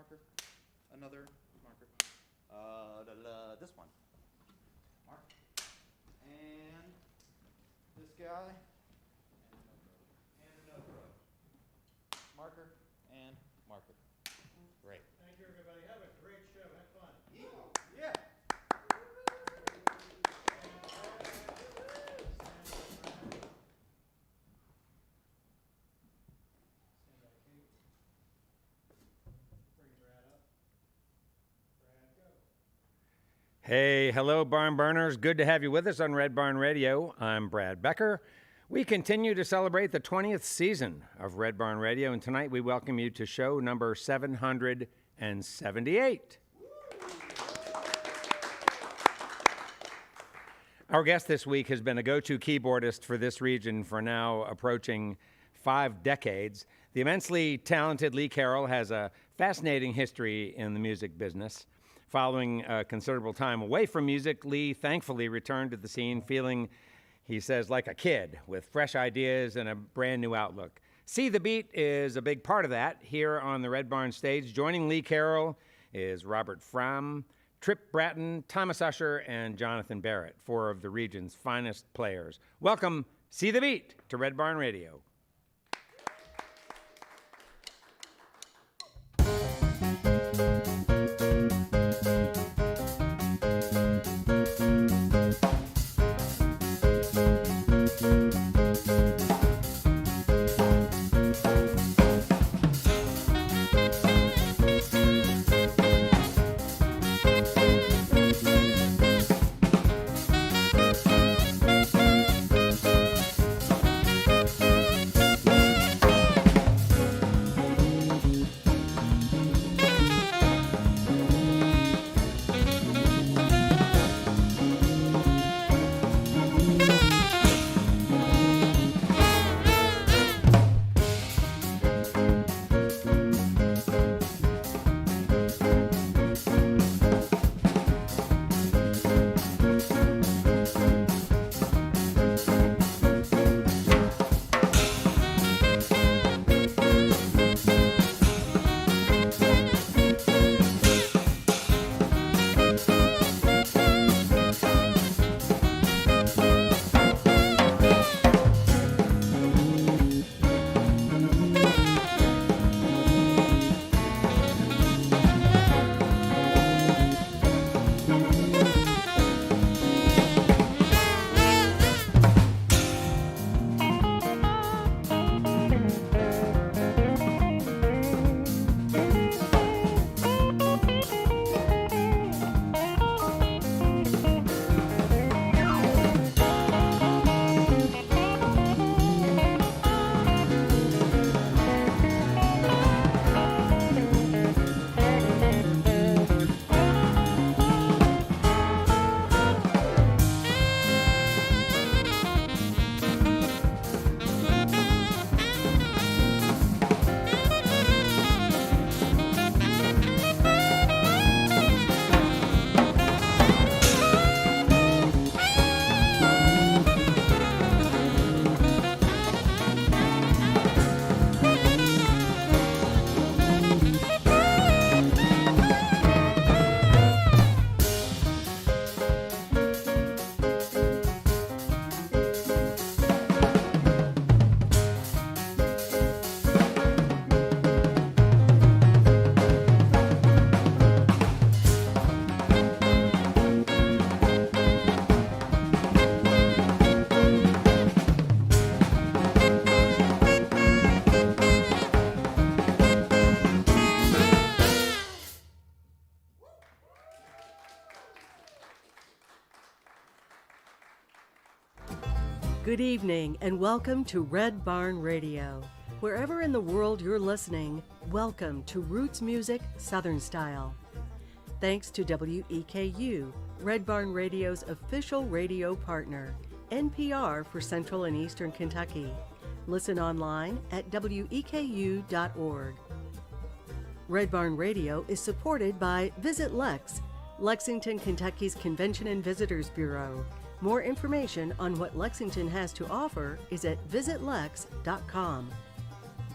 marker, another marker, this one, mark, and this guy, and a notebook, marker, and marker. Great. Thank you, everybody. Have a great show. Have fun. Yeah. Stand by, Kate. Bring Brad up. Brad, go. Hey, hello, Barn Burners. Good to have you with us on Red Barn Radio. I'm Brad Becker. We continue to celebrate the 20th season of Red Barn Radio, and tonight we welcome you to show number 778. Our guest this week has been a go-to keyboardist for this region for now approaching 5 decades. The immensely talented Lee Carroll has a fascinating history in the music business. Following a considerable time away from music, Lee thankfully returned to the scene feeling, he says, like a kid with fresh ideas and a brand new outlook. See the Beat is a big part of that. Here on the Red Barn stage, joining Lee Carroll is Robert Framm, Tripp Bratton, Thomas Usher, and Jonathan Barret, 4 of the region's finest players. Welcome, See the Beat, to Red Barn Radio. Good evening and welcome to Red Barn Radio. Wherever in the world you're listening, welcome to Roots Music Southern Style. Thanks to WEKU, Red Barn Radio's official radio partner, NPR for Central and Eastern Kentucky. Listen online at weku.org. Red Barn Radio is supported by Visit Lex, Lexington, Kentucky's Convention and Visitors Bureau. More information on what Lexington has to offer is at visitlex.com.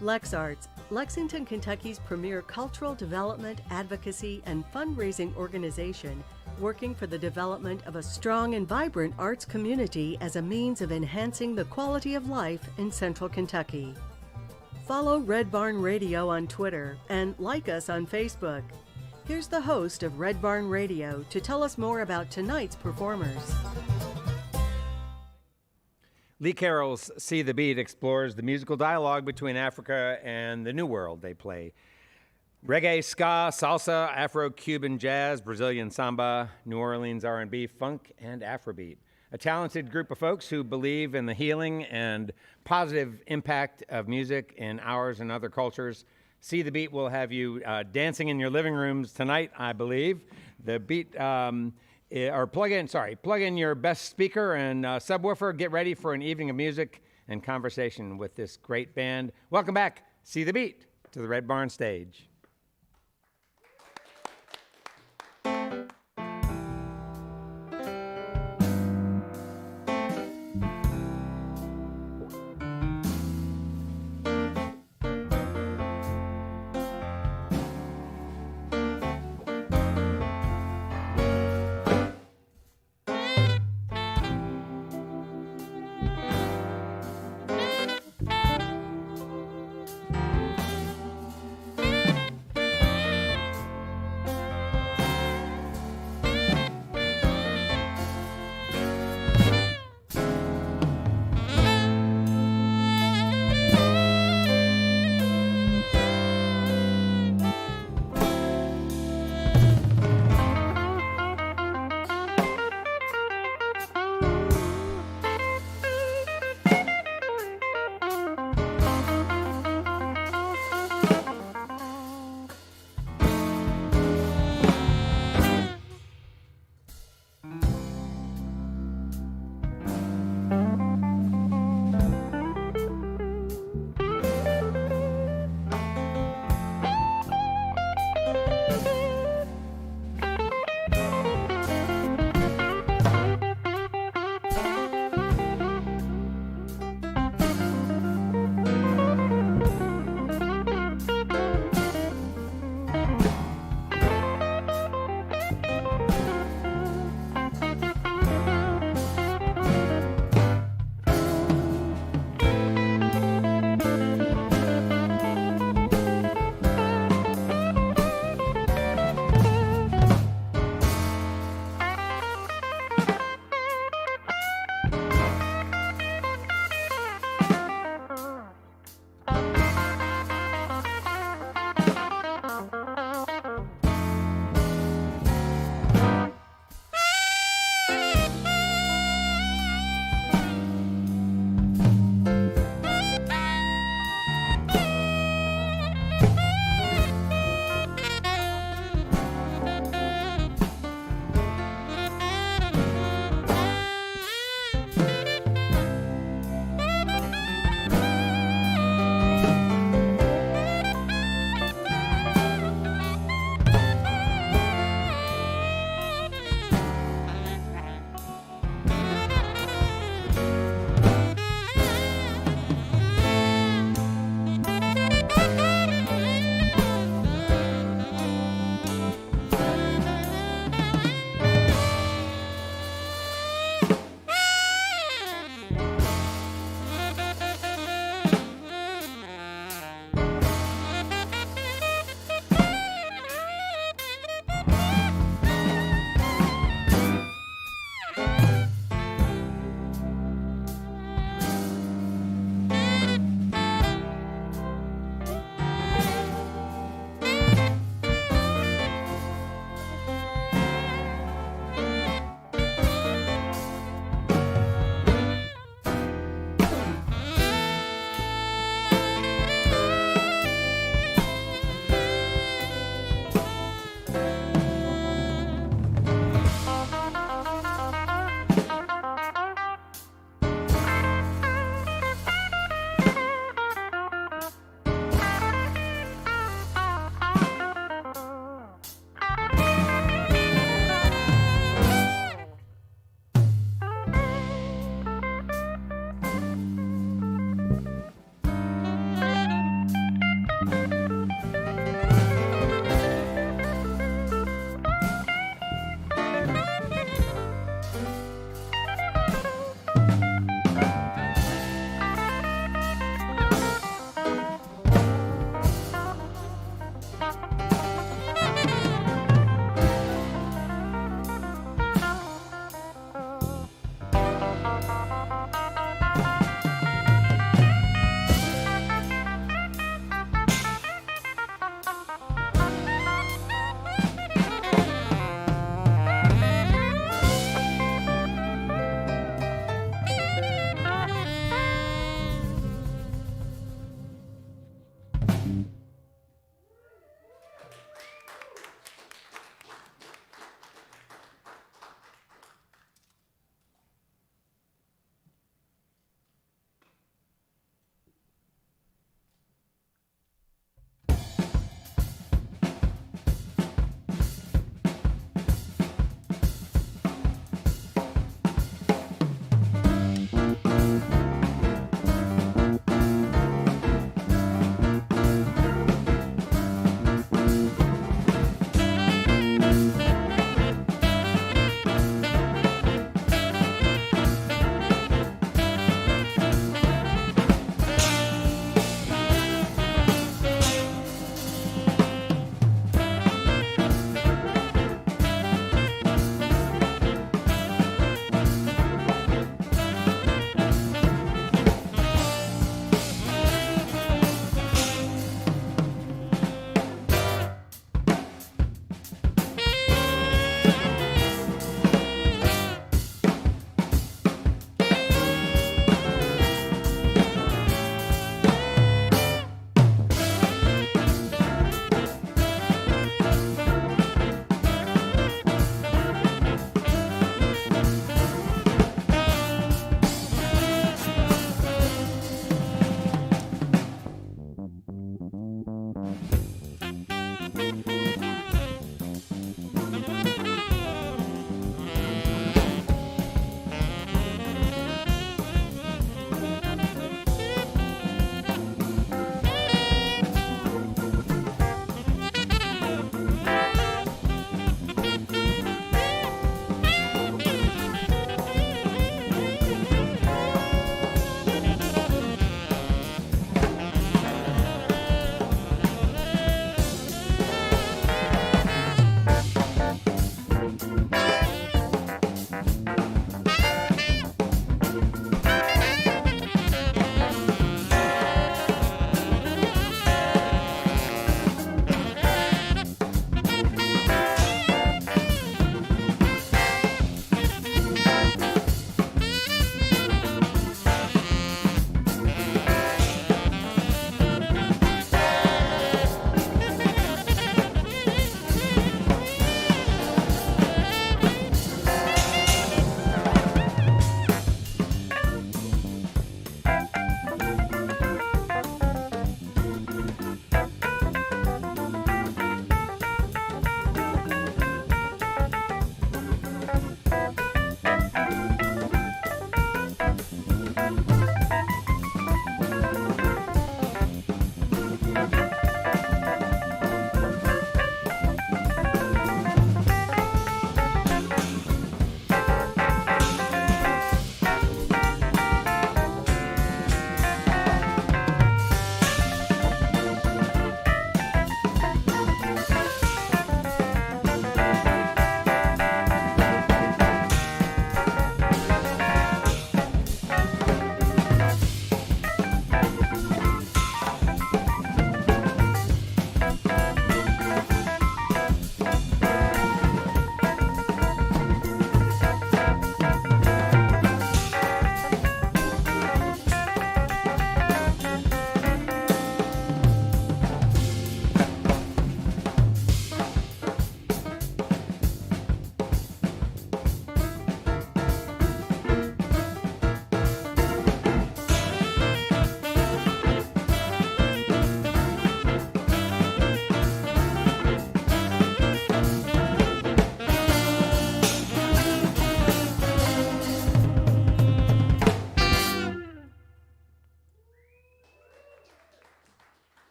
LexArts, Lexington, Kentucky's premier cultural development, advocacy, and fundraising organization, working for the development of a strong and vibrant arts community as a means of enhancing the quality of life in Central Kentucky. Follow Red Barn Radio on Twitter and like us on Facebook. Here's the host of Red Barn Radio to tell us more about tonight's performers. Lee Carroll's See the Beat explores the musical dialogue between Africa and the New World. They play reggae, ska, salsa, Afro-Cuban jazz, Brazilian samba, New Orleans R&B, funk, and Afrobeat. A talented group of folks who believe in the healing and positive impact of music in ours and other cultures. See the Beat will have you dancing in your living rooms tonight, I believe. The Beat, or plug in your best speaker and subwoofer. Get ready for an evening of music and conversation with this great band. Welcome back, See the Beat, to the Red Barn stage.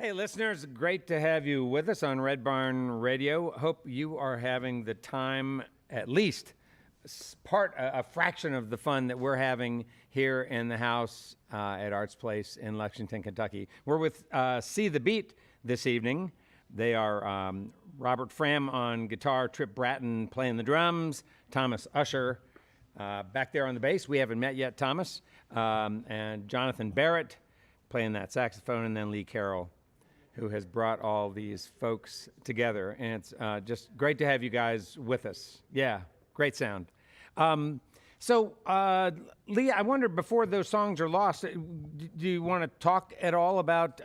Hey, listeners, great to have you with us on Red Barn Radio. Hope you are having the time, at least a fraction of the fun that we're having here in the house at Arts Place in Lexington, Kentucky. We're with See the Beat this evening. They are Robert Framm on guitar, Tripp Bratton playing the drums, Thomas Usher back there on the bass. We haven't met yet, Thomas. And Jonathan Barret playing that saxophone, and then Lee Carroll, who has brought all these folks together. And it's just great to have you guys with us. Yeah, great sound. So, Lee, I wonder, before those songs are lost, do you want to talk at all about,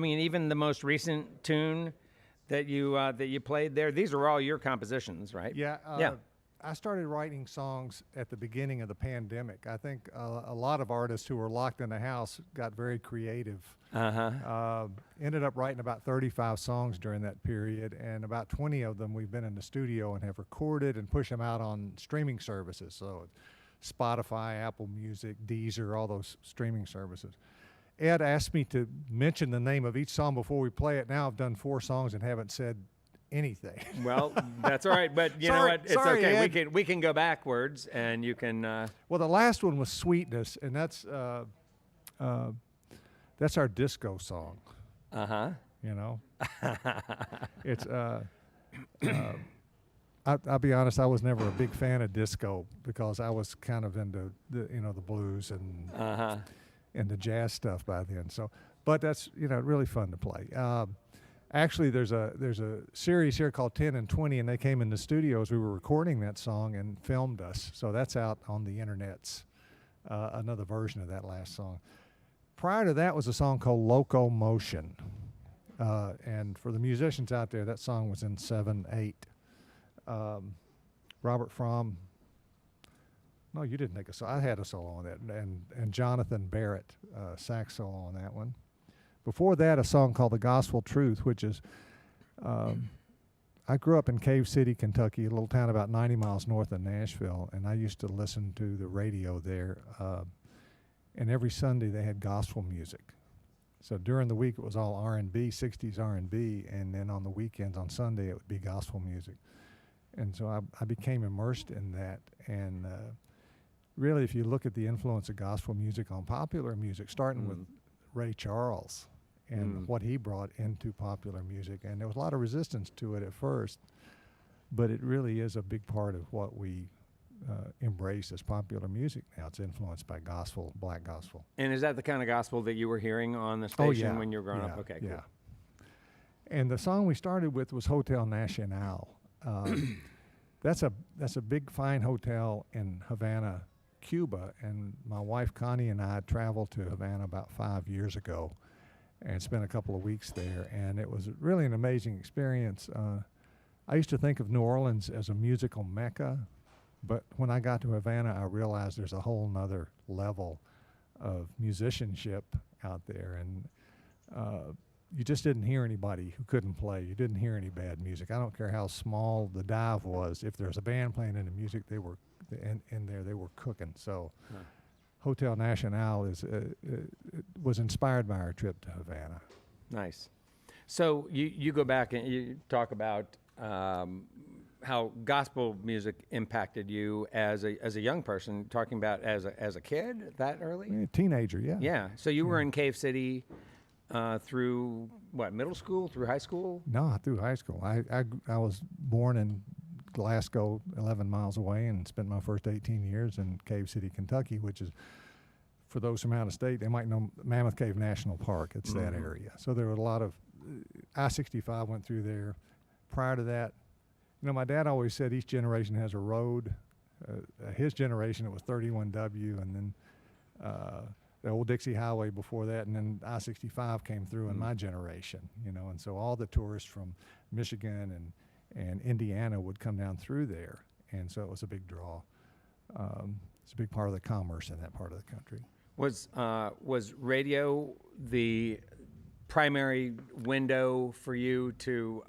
even the most recent tune that you played there? These are all your compositions, right? Yeah. Yeah. I started writing songs at the beginning of the pandemic. I think a lot of artists who were locked in the house got very creative. Ended up writing about 35 songs during that period, and about 20 of them we've been in the studio and have recorded and pushed them out on streaming services. So Spotify, Apple Music, Deezer, all those streaming services. Ed asked me to mention the name of each song before we play it. Now I've done 4 songs and haven't said anything. Well, that's all right, but you know what? It's sorry, okay. Ed. We can go backwards, and you can. Well, the last one was Sweetness, and that's our disco song. You know, it's. I'll be honest. I was never a big fan of disco because I was kind of into the blues and the jazz stuff by then. So, but that's really fun to play. Actually, there's a series here called 10 and 20, and they came in the studio as we were recording that song and filmed us. So that's out on the internets, another version of that last song. Prior to that was a song called Locomotion. And for the musicians out there, that song was in 7/8. Robert Framm, no, you didn't take a solo. I had a solo on that, and Jonathan Barret, sax solo on that one. Before that, a song called The Gospel Truth, which is, I grew up in Cave City, Kentucky, a little town about 90 miles north of Nashville, and I used to listen to the radio there, and every Sunday they had gospel music. So during the week it was all R&B, 60s R&B, and then on the weekends, on Sunday, it would be gospel music. And so I became immersed in that, and really, if you look at the influence of gospel music on popular music, starting with Ray Charles, and what he brought into popular music. And there was a lot of resistance to it at first, but it really is a big part of what we embrace as popular music now. It's influenced by gospel, black gospel. And is that the kind of gospel that you were hearing on the station when you were growing up? Okay, cool. Yeah. And the song we started with was Hotel Nacional. That's a big, fine hotel in Havana, Cuba, and my wife Connie and I traveled to Havana about 5 years ago and spent a couple of weeks there, and it was really an amazing experience. I used to think of New Orleans as a musical mecca, but when I got to Havana, I realized there's a whole nother level of musicianship out there, and you just didn't hear anybody who couldn't play. You didn't hear any bad music. I don't care how small the dive was. If there's a band playing in the music, they were in there, they were cooking. So Hotel Nacional was inspired by our trip to Havana. Nice. So you go back and you talk about how gospel music impacted you as a young person, talking about as a kid that early? Yeah, teenager, yeah. Yeah. So you were in Cave City through what, middle school, through high school? No, through high school. I was born in Glasgow, 11 miles away, and spent my first 18 years in Cave City, Kentucky, which is, for those from out of state, they might know Mammoth Cave National Park. It's that area. So there were a lot of, I-65 went through there. Prior to that, my dad always said each generation has a road. His generation, it was 31W, and then the old Dixie Highway before that, and then I-65 came through in my generation, and so all the tourists from Michigan and Indiana would come down through there, and so it was a big draw. It's a big part of the commerce in that part of the country. Was radio the primary window for you to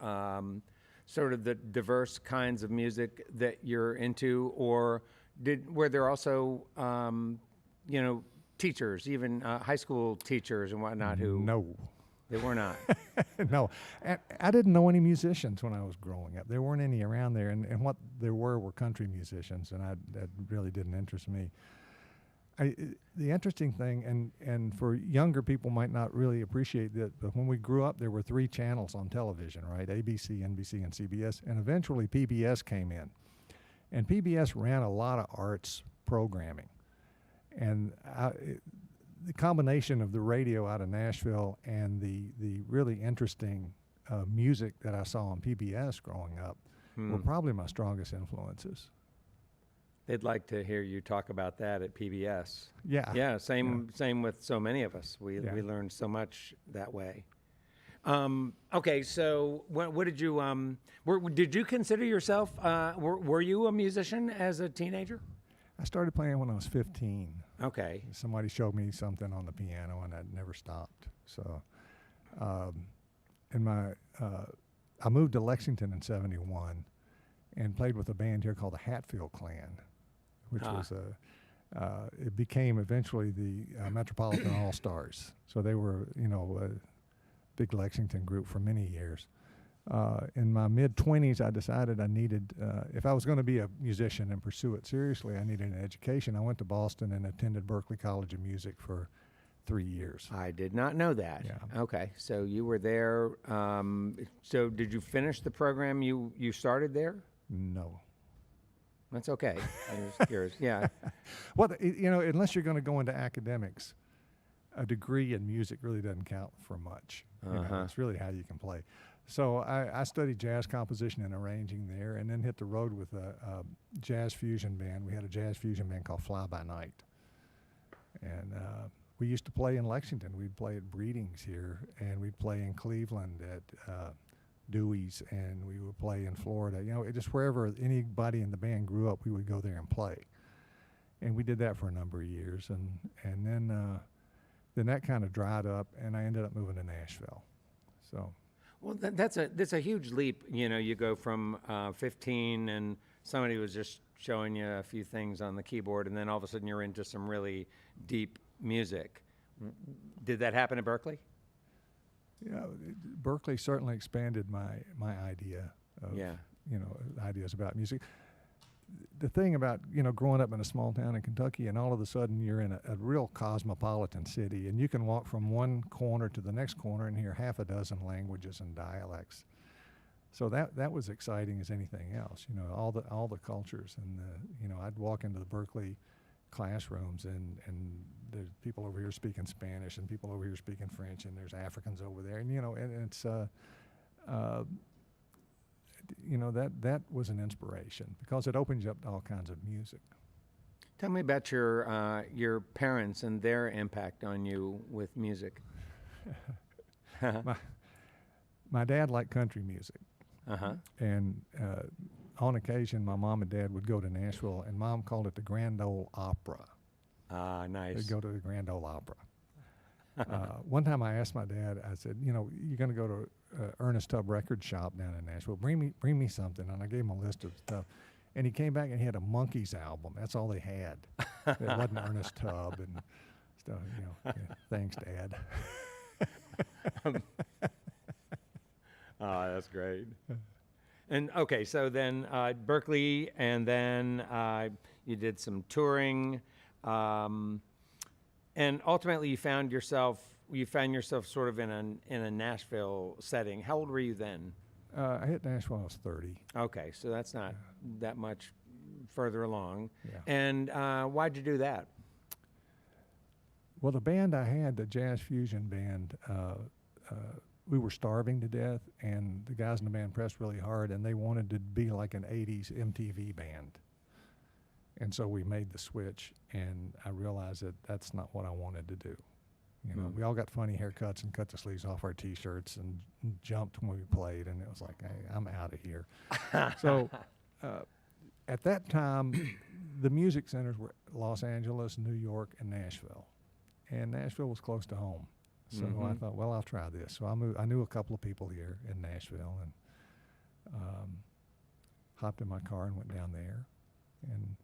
sort of the diverse kinds of music that you're into, or were there also teachers, even high school teachers and whatnot, who? No. They were not. No, and I didn't know any musicians when I was growing up. There weren't any around there, and what there were country musicians, and that really didn't interest me. The interesting thing, and for younger people might not really appreciate that, but when we grew up, there were 3 channels on television, right? ABC, NBC, and CBS, and eventually PBS came in. And PBS ran a lot of arts programming. And the combination of the radio out of Nashville and the really interesting music that I saw on PBS growing up were probably my strongest influences. They'd like to hear you talk about that at PBS. Yeah. Yeah, same with so many of us. We learned so much that way. Okay, so what did you did you consider yourself were you a musician as a teenager? I started playing when I was 15. Okay. Somebody showed me something on the piano, and I never stopped. So, I moved to Lexington in '71, and played with a band here called the Hatfield Clan, which was it became eventually the Metropolitan All Stars. So they were, a big Lexington group for many years. In my mid-20s, I decided I needed, if I was going to be a musician and pursue it seriously, I needed an education. I went to Boston and attended Berklee College of Music for 3 years. I did not know that. Yeah. Okay, so you were there. So did you finish the program you started there? No. That's okay. I was curious. Yeah. Well, unless you're going to go into academics, a degree in music really doesn't count for much. It's really how you can play. So I studied jazz composition and arranging there, and then hit the road with a jazz fusion band. We had a jazz fusion band called Fly By Night. And we used to play in Lexington. We'd play at Breedings here, and we'd play in Cleveland at Dewey's, and we would play in Florida. Just wherever anybody in the band grew up, we would go there and play. And we did that for a number of years, and then that kind of dried up, and I ended up moving to Nashville. So. Well, that's a huge leap. You go from 15, and somebody was just showing you a few things on the keyboard, and then all of a sudden you're into some really deep music. Did that happen at Berklee? Berklee certainly expanded my idea of ideas about music. The thing about growing up in a small town in Kentucky, and all of a sudden you're in a real cosmopolitan city, and you can walk from one corner to the next corner and hear half a dozen languages and dialects. So that was exciting as anything else. All the cultures, and I'd walk into the Berklee classrooms, and there's people over here speaking Spanish, and people over here speaking French, and there's Africans over there, and it's that was an inspiration because it opens you up to all kinds of music. Tell me about your parents and their impact on you with music. My dad liked country music. Uh-huh. And on occasion, my mom and dad would go to Nashville, and Mom called it the Grand Ole Opera. Ah, nice. They'd go to the Grand Ole Opera. One time I asked my dad, I said, you're going to go to Ernest Tubb record shop down in Nashville. Bring me something. And I gave him a list of stuff. And he came back and he had a Monkees album. That's all they had. It wasn't Ernest Tubb and stuff. Yeah, thanks, Dad. Oh, that's great. And okay, so then Berklee, and then you did some touring, and ultimately you found yourself sort of in a Nashville setting. How old were you then? I hit Nashville when I was 30. Okay, so that's not that much further along. Yeah. And why'd you do that? Well, the band I had, the jazz fusion band, we were starving to death, and the guys in the band pressed really hard, and they wanted to be like an 80s MTV band. And so we made the switch, and I realized that that's not what I wanted to do. We all got funny haircuts and cut the sleeves off our T-shirts and jumped when we played, and it was like, hey, I'm out of here. So at that time, the music centers were Los Angeles, New York, and Nashville. And Nashville was close to home. So I thought, well, I'll try this. So I moved. I knew a couple of people here in Nashville, and hopped in my car and went down there. And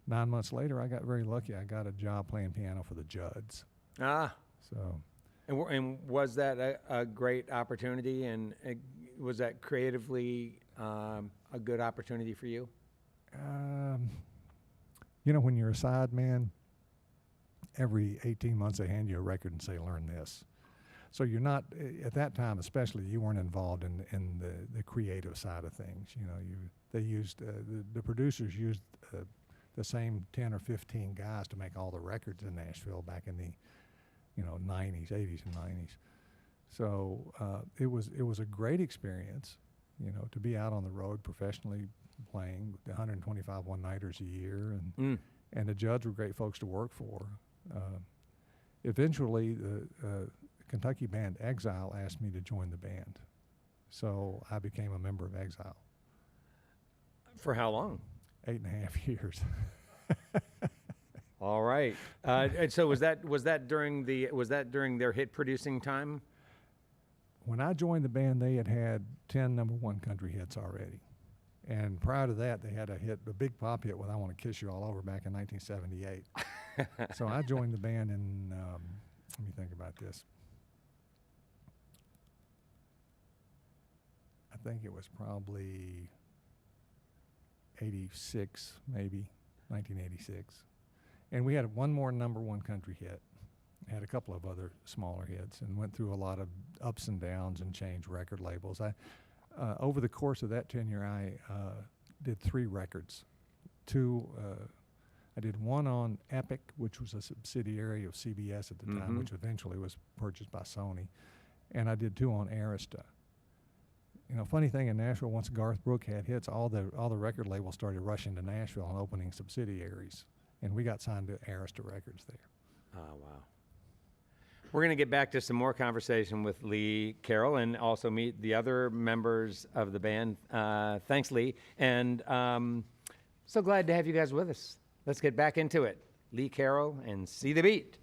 9 months later, I got very lucky. I got a job playing piano for the Judds. Ah. So. And was that a great opportunity? And was that creatively a good opportunity for you? You know, when you're a side man, every 18 months they hand you a record and say, learn this. So you're not, at that time especially, you weren't involved in the creative side of things. You know, they used, the producers used the same 10 or 15 guys to make all the records in Nashville back in the, 90s, 80s and 90s. So it was a great experience, to be out on the road professionally playing 125 one-nighters a year, and the Judds were great folks to work for. Eventually, the Kentucky band Exile asked me to join the band, so I became a member of Exile. For how long? 8.5 years. All right. And so was that during their hit producing time? When I joined the band, they had 10 #1 country hits already. And prior to that, they had a big pop hit with I Want to Kiss You All Over back in 1978. So I joined the band in, let me think about this. I think it was probably 86, maybe, 1986. And we had one more #1 country hit. Had a couple of other smaller hits and went through a lot of ups and downs and changed record labels. Over the course of that tenure, I did 3 records. I did one on Epic, which was a subsidiary of CBS at the time, which eventually was purchased by Sony. And I did 2 on Arista. Funny thing in Nashville, once Garth Brooks had hits, all the record labels started rushing to Nashville and opening subsidiaries. And we got signed to Arista Records there. Oh, wow. We're going to get back to some more conversation with Lee Carroll and also meet the other members of the band. Thanks, Lee. And so glad to have you guys with us. Let's get back into it. Lee Carroll and See the Beat.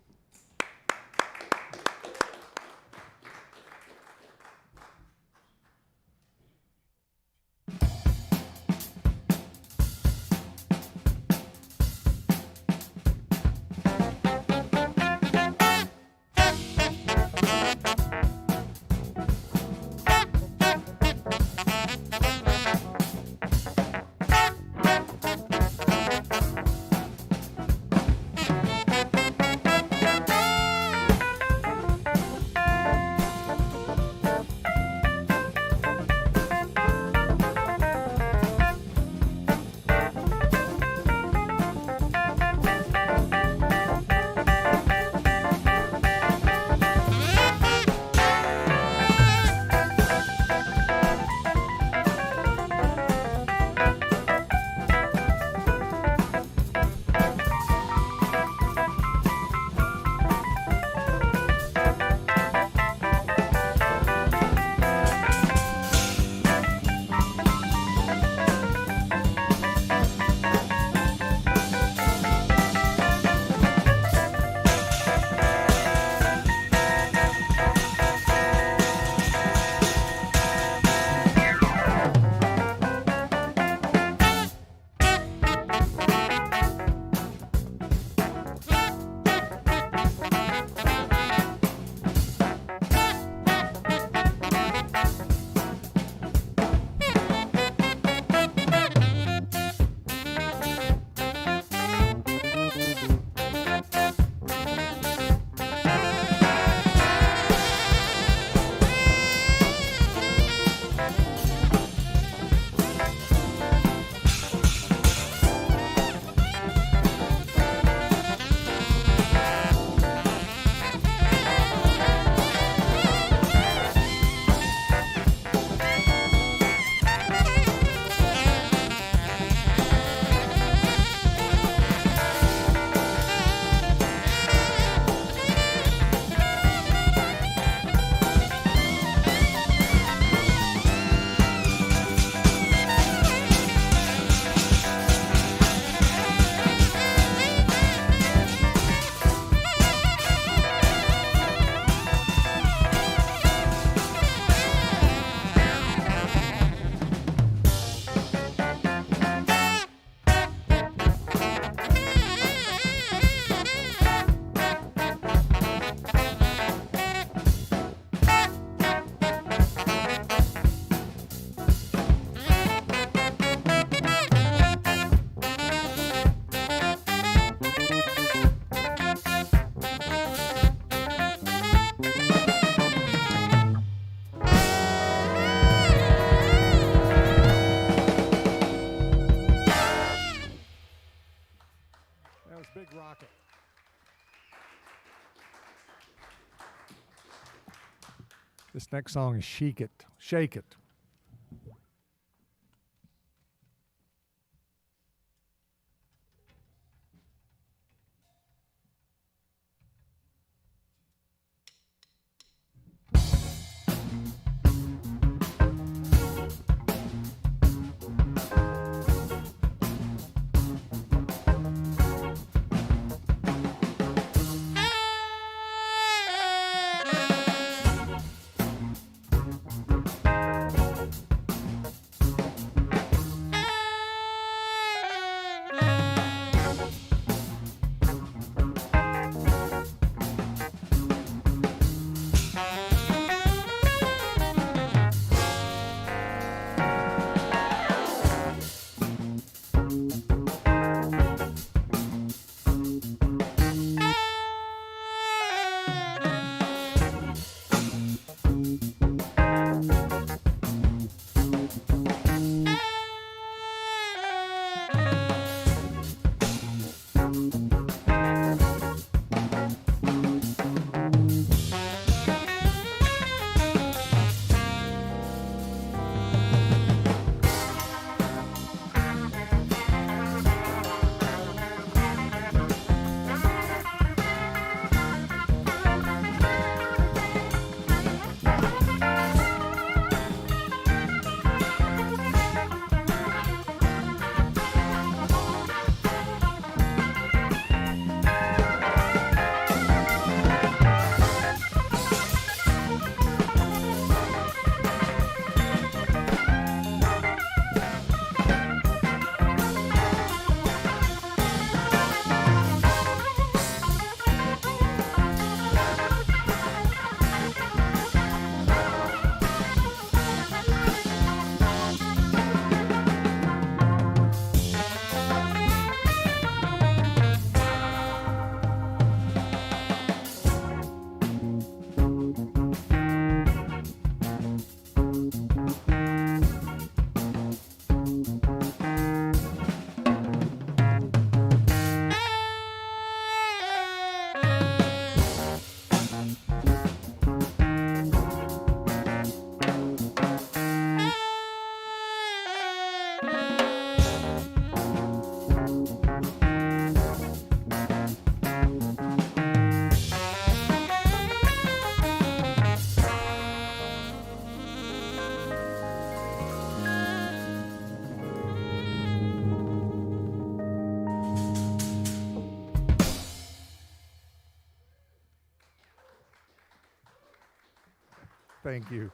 This next song is Shake It. Shake It. Thank you.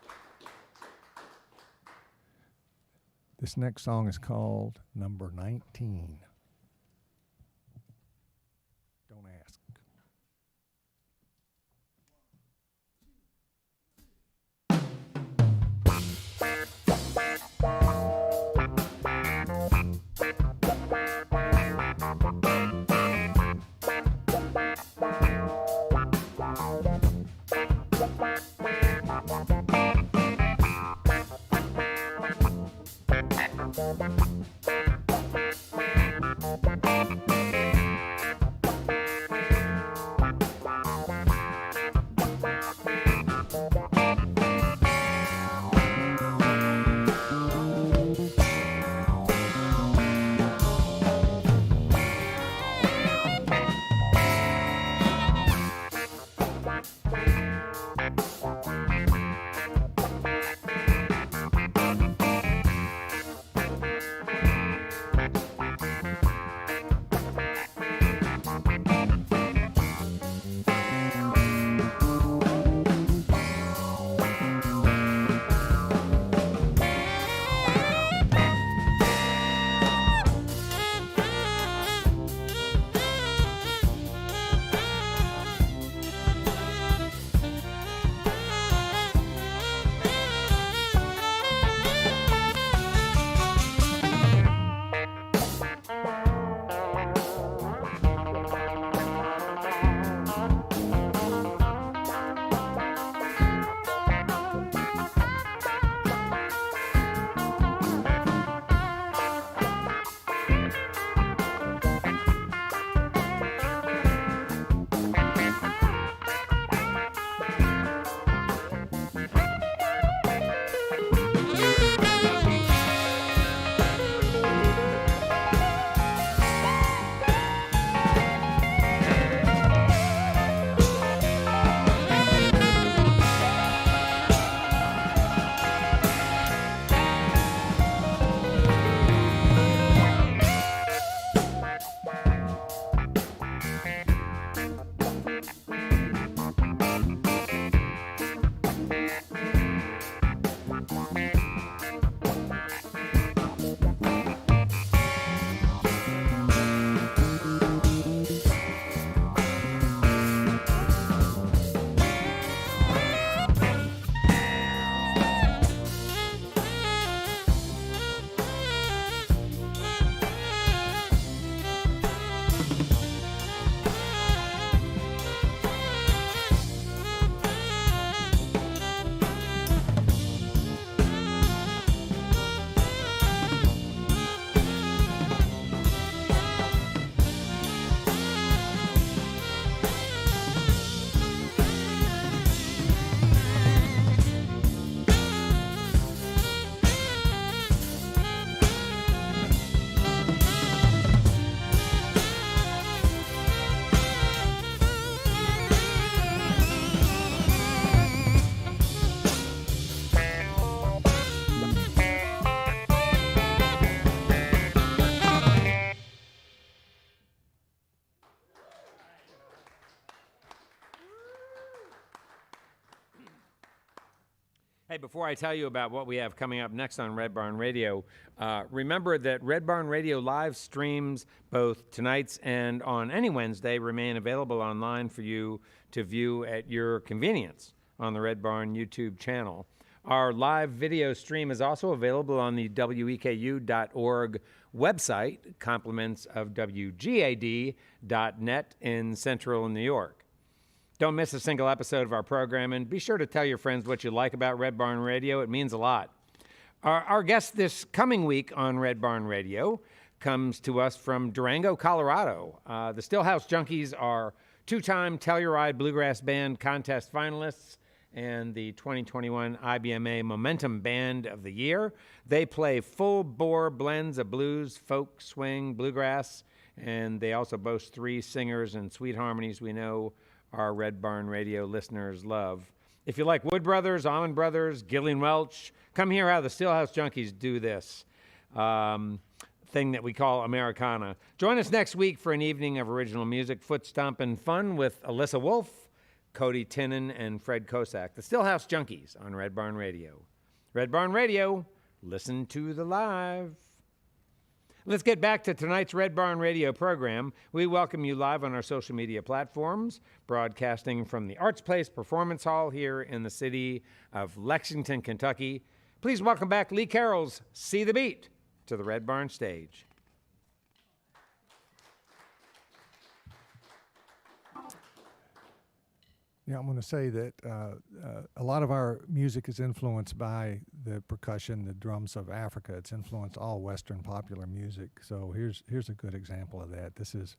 This next song is called Number 19. Don't ask. Hey, before I tell you about what we have coming up next on Red Barn Radio, remember that Red Barn Radio live streams, both tonight's and on any Wednesday, remain available online for you to view at your convenience on the Red Barn YouTube channel. Our live video stream is also available on the weku.org website, compliments of WGAD.net in Central New York. Don't miss a single episode of our program, and be sure to tell your friends what you like about Red Barn Radio. It means a lot. Our guest this coming week on Red Barn Radio comes to us from Durango, Colorado. The Stillhouse Junkies are two-time Telluride Bluegrass Band contest finalists and the 2021 IBMA Momentum Band of the Year. They play full-bore blends of blues, folk, swing, bluegrass, and they also boast 3 singers and sweet harmonies we know our Red Barn Radio listeners love. If you like Wood Brothers, Allman Brothers, Gillian Welch, come hear how the Stillhouse Junkies do this thing that we call Americana. Join us next week for an evening of original music, foot stomping fun with Alyssa Wolf, Cody Tinnan, and Fred Kosak. The Stillhouse Junkies on Red Barn Radio. Red Barn Radio, listen to the live. Let's get back to tonight's Red Barn Radio program. We welcome you live on our social media platforms, broadcasting from the Arts Place Performance Hall here in the city of Lexington, Kentucky. Please welcome back Lee Carroll's See the Beat to the Red Barn stage. Yeah, I'm going to say that a lot of our music is influenced by the percussion, the drums of Africa. It's influenced all Western popular music. So here's a good example of that. This is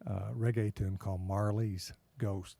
a reggae tune called Marley's Ghost.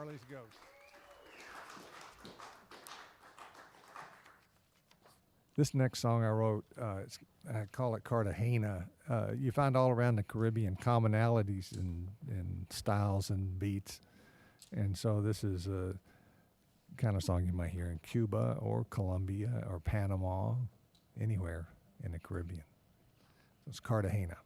Marley's Ghost. This next song I wrote, I call it Cartagena. You find all around the Caribbean commonalities in styles and beats. And so this is a kind of song you might hear in Cuba or Colombia or Panama, anywhere in the Caribbean. So it's Cartagena.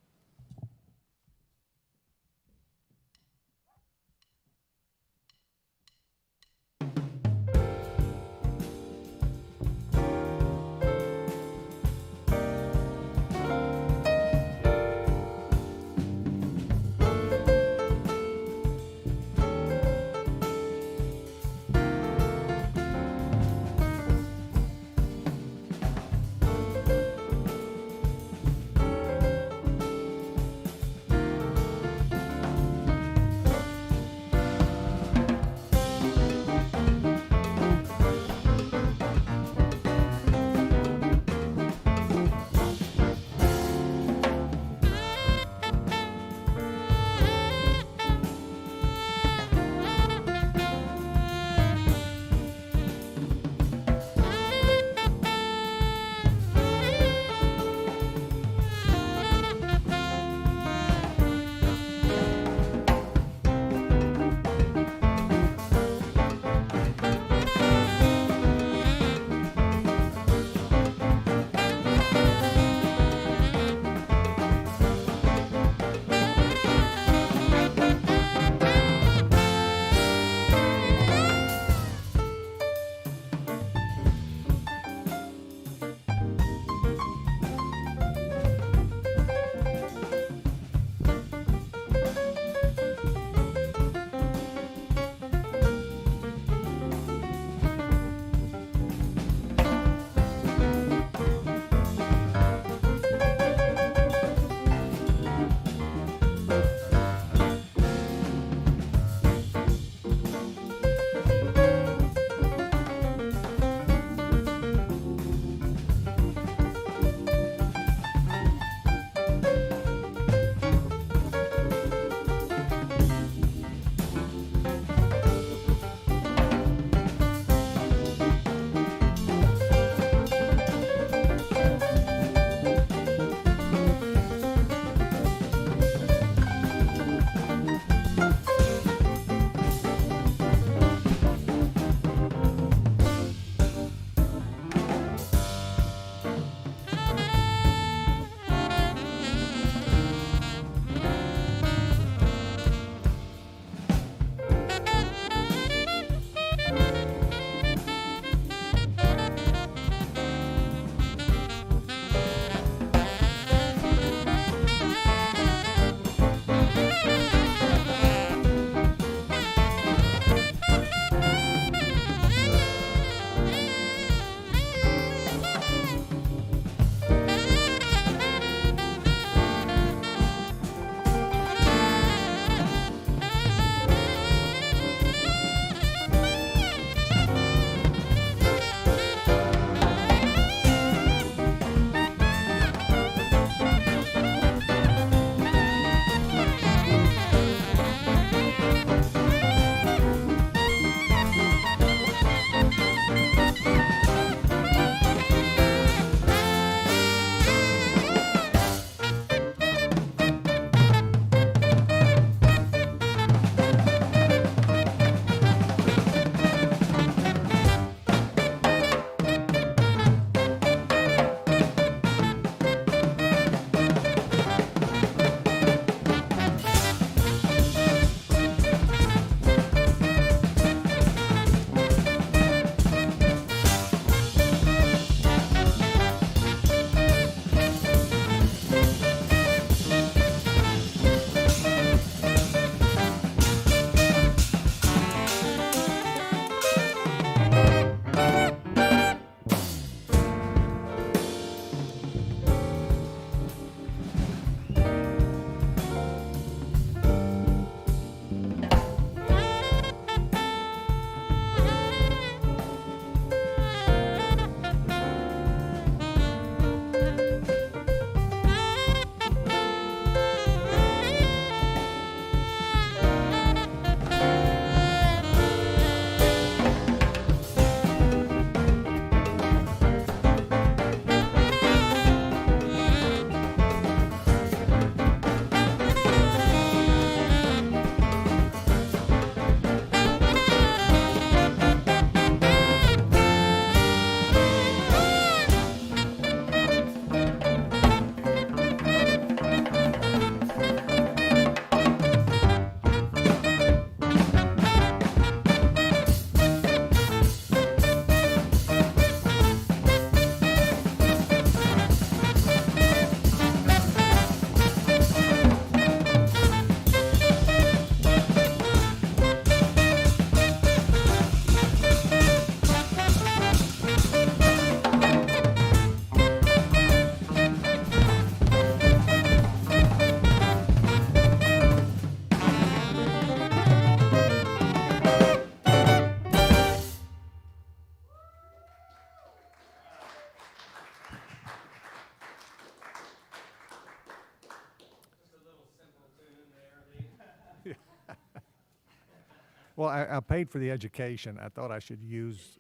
Well, I paid for the education. I thought I should use.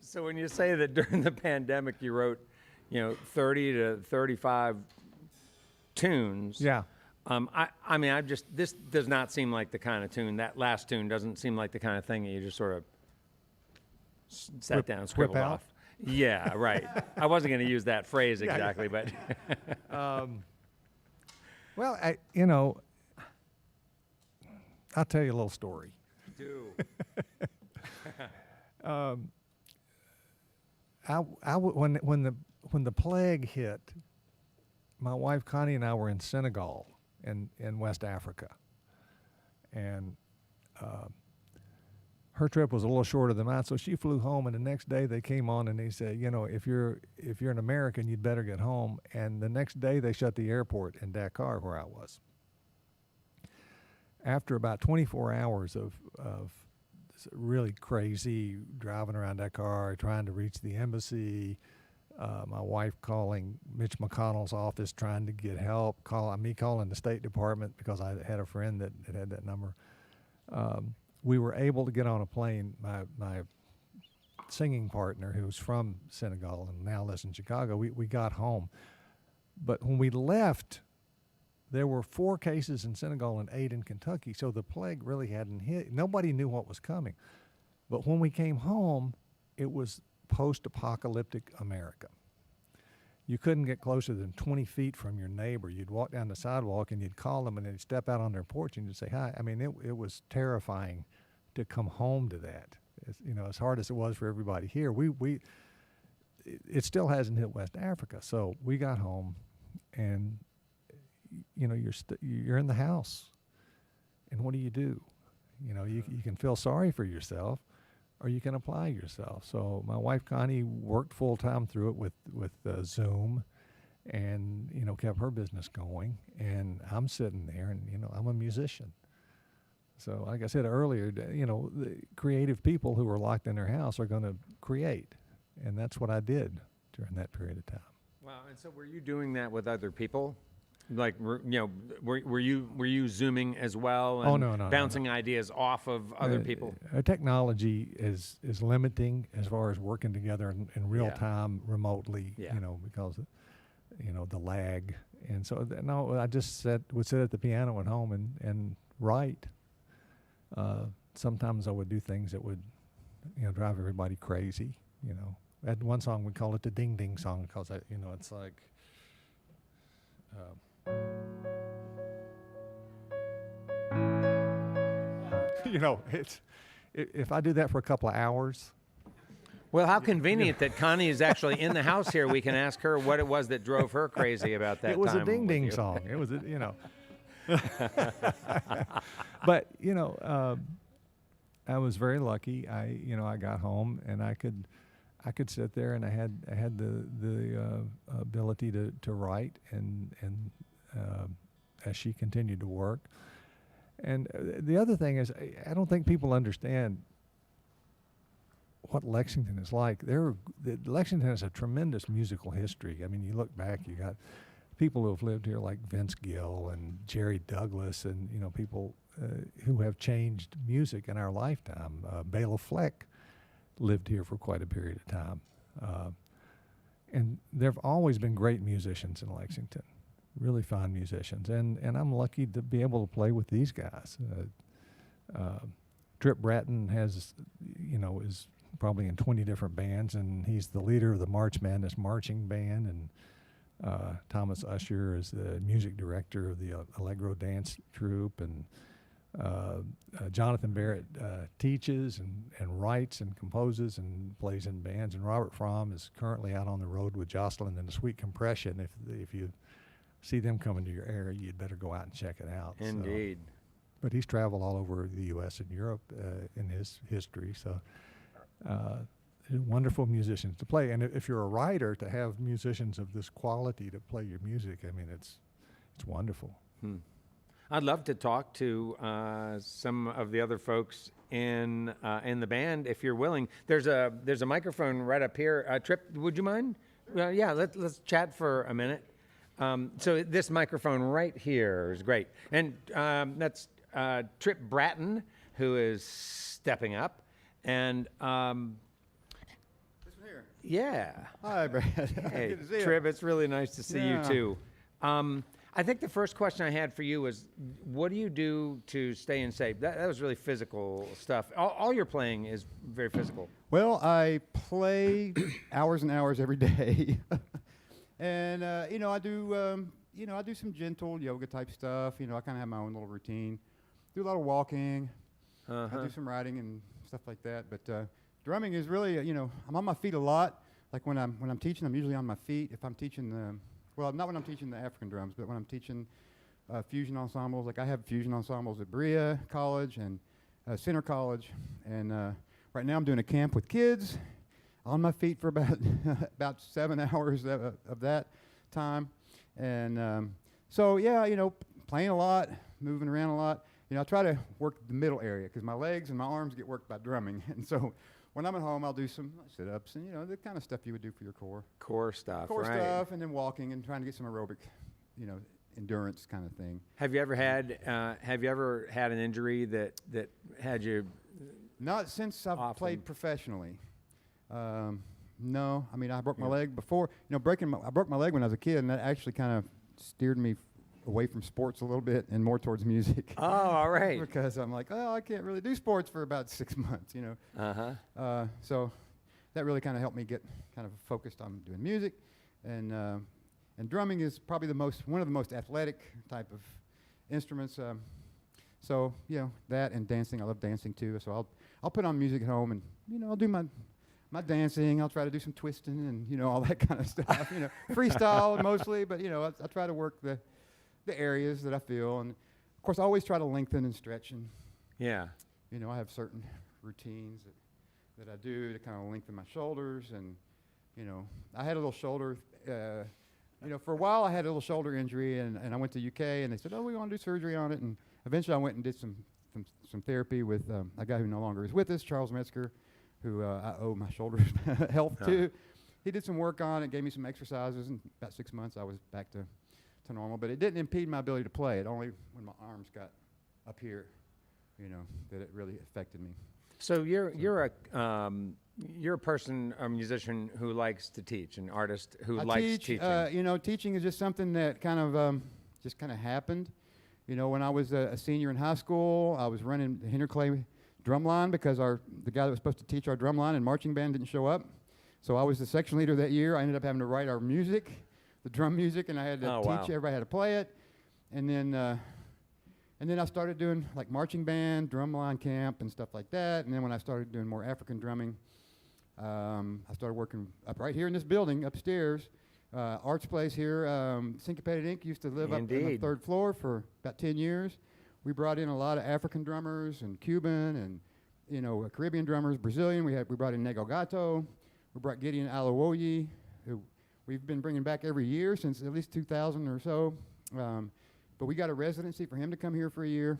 So when you say that during the pandemic you wrote, 30 to 35 tunes. Yeah. I mean, this does not seem like the kind of tune. That last tune doesn't seem like the kind of thing that you just sort of sat down and scribbled out? off. Yeah, right. I wasn't going to use that phrase Yeah. exactly, but Well, I'll tell you a little story. do. When the plague hit, my wife Connie and I were in Senegal in West Africa, and her trip was a little shorter than mine, so she flew home. And the next day they came on and they said, if you're an American, you'd better get home. And the next day they shut the airport in Dakar, where I was. After about 24 hours of really crazy driving around Dakar, trying to reach the embassy, my wife calling Mitch McConnell's office trying to get help, me calling the State Department because I had a friend that had that number. We were able to get on a plane. My singing partner, who's from Senegal and now lives in Chicago, we got home. But when we left, there were 4 cases in Senegal and 8 in Kentucky, so the plague really hadn't hit. Nobody knew what was coming. But when we came home, it was post-apocalyptic America. You couldn't get closer than 20 feet from your neighbor. You'd walk down the sidewalk and you'd call them and they'd step out on their porch and you'd say hi. I mean, it was terrifying to come home to that. As hard as it was for everybody here, it still hasn't hit West Africa. So we got home, and you're in the house, and what do? You can feel sorry for yourself, or you can apply yourself. So my wife Connie worked full time through it with Zoom, and kept her business going. And I'm sitting there, and I'm a musician. So like I said earlier, the creative people who are locked in their house are going to create, and that's what I did during that period of time. Wow. And so were you doing that with other people? Like, were you Zooming as well? And No. bouncing ideas off of other people? Technology is limiting as far as working together in real time remotely. Yeah. Because the lag, and so I just would sit at the piano at home and write. Sometimes I would do things that would drive everybody crazy. I had one song, we call it the Ding Ding song, because it's like. If I do that for a couple of hours. Well, how convenient that Connie is actually in the house here. We can ask her what it was that drove her crazy about that. It was time a Ding with Ding you. song. It was But I was very lucky. I got home and I could sit there, and I had the ability to write and as she continued to work. And the other thing is, I don't think people understand what Lexington is like. Lexington has a tremendous musical history. I mean, you look back, you got people who have lived here like Vince Gill and Jerry Douglas, and people who have changed music in our lifetime. Bela Fleck lived here for quite a period of time, and there have always been great musicians in Lexington. Really fine musicians, and I'm lucky to be able to play with these guys. Tripp Bratton is probably in 20 different bands, and he's the leader of the March Madness marching band, and Thomas Usher is the music director of the Allegro dance troupe, and Jonathan Barret teaches and writes and composes and plays in bands, and Robert Framm is currently out on the road with Jocelyn and the Sweet Compression. If you see them coming to your area, you'd better go out and check it out. Indeed. But he's traveled all over the U.S. and Europe in his history. So wonderful musicians to play. And if you're a writer, to have musicians of this quality to play your music, I mean, it's wonderful. I'd love to talk to some of the other folks in the band, if you're willing. There's a microphone right up here. Tripp, would you mind? Yeah, let's chat for a minute. So this microphone right here is great. And that's Tripp Bratton, who is stepping up. And This one here. yeah. Hi, Brad. Hey, Good to see you. Tripp, it's really nice to see Yeah. you too. I think the first question I had for you was, what do you do to stay in shape? That was really physical stuff. All your playing is very physical. Well, I play hours and hours every day, and I do some gentle yoga type stuff. I kind of have my own little routine. Do a lot of walking. I do some writing and stuff like that. But drumming is really, I'm on my feet a lot. Like when I'm teaching, I'm usually on my feet. If I'm teaching well, not when I'm teaching the African drums, but when I'm teaching fusion ensembles. Like I have fusion ensembles at Berea College and Center College, and right now I'm doing a camp with kids on my feet for about 7 hours of that time. And so, yeah, playing a lot, moving around a lot. I try to work the middle area because my legs and my arms get worked by drumming. And so when I'm at home, I'll do some sit-ups and, the kind of stuff you would do for your core. Core stuff, Core right. stuff, and then walking and trying to get some aerobic, endurance kind of thing. Have you ever had an injury that had you? Not since I've Often. played professionally. No, I mean I broke my leg before. I broke my leg when I was a kid, and that actually kind of steered me away from sports a little bit and more towards music. Oh, all right. Because I'm like, I can't really do sports for about 6 months, So that really kind of helped me get kind of focused on doing music, and drumming is probably one of the most athletic type of instruments. So that and dancing. I love dancing too. So I'll put on music at home, and I'll do my dancing. I'll try to do some twisting and all that kind of stuff. Freestyle mostly, but I try to work the areas that I feel, and of course I always try to lengthen and stretch, and Yeah. I have certain routines that I do to kind of lengthen my shoulders, and I had a little shoulder for a while I had a little shoulder injury, and I went to UK, and they said, we want to do surgery on it, and eventually I went and did some therapy with a guy who no longer is with us, Charles Metzger, who I owe my shoulder health to. He did some work on it, gave me some exercises, and about 6 months I was back to normal, but it didn't impede my ability to play. It only when my arms got up here, that it really affected me. So you're a person, a musician who likes to teach, an artist who likes teaching. Teaching is just something that kind of happened. When I was a senior in high school, I was running the Hinterclay drum line because the guy that was supposed to teach our drum line and marching band didn't show up. So I was the section leader that year. I ended up having to write our music, the drum music, and I had to teach everybody how to play it. And then I started doing like marching band, drumline camp, and stuff like that. And then when I started doing more African drumming, I started working up right here in this building upstairs. Arts Place here, Syncopated Inc. used to live up on the third floor for about 10 years. We brought in a lot of African drummers and Cuban and Caribbean drummers, Brazilian. We brought in Nego Gato. We brought Gideon Alawoyi, who we've been bringing back every year since at least 2000 or so. But we got a residency for him to come here for a year.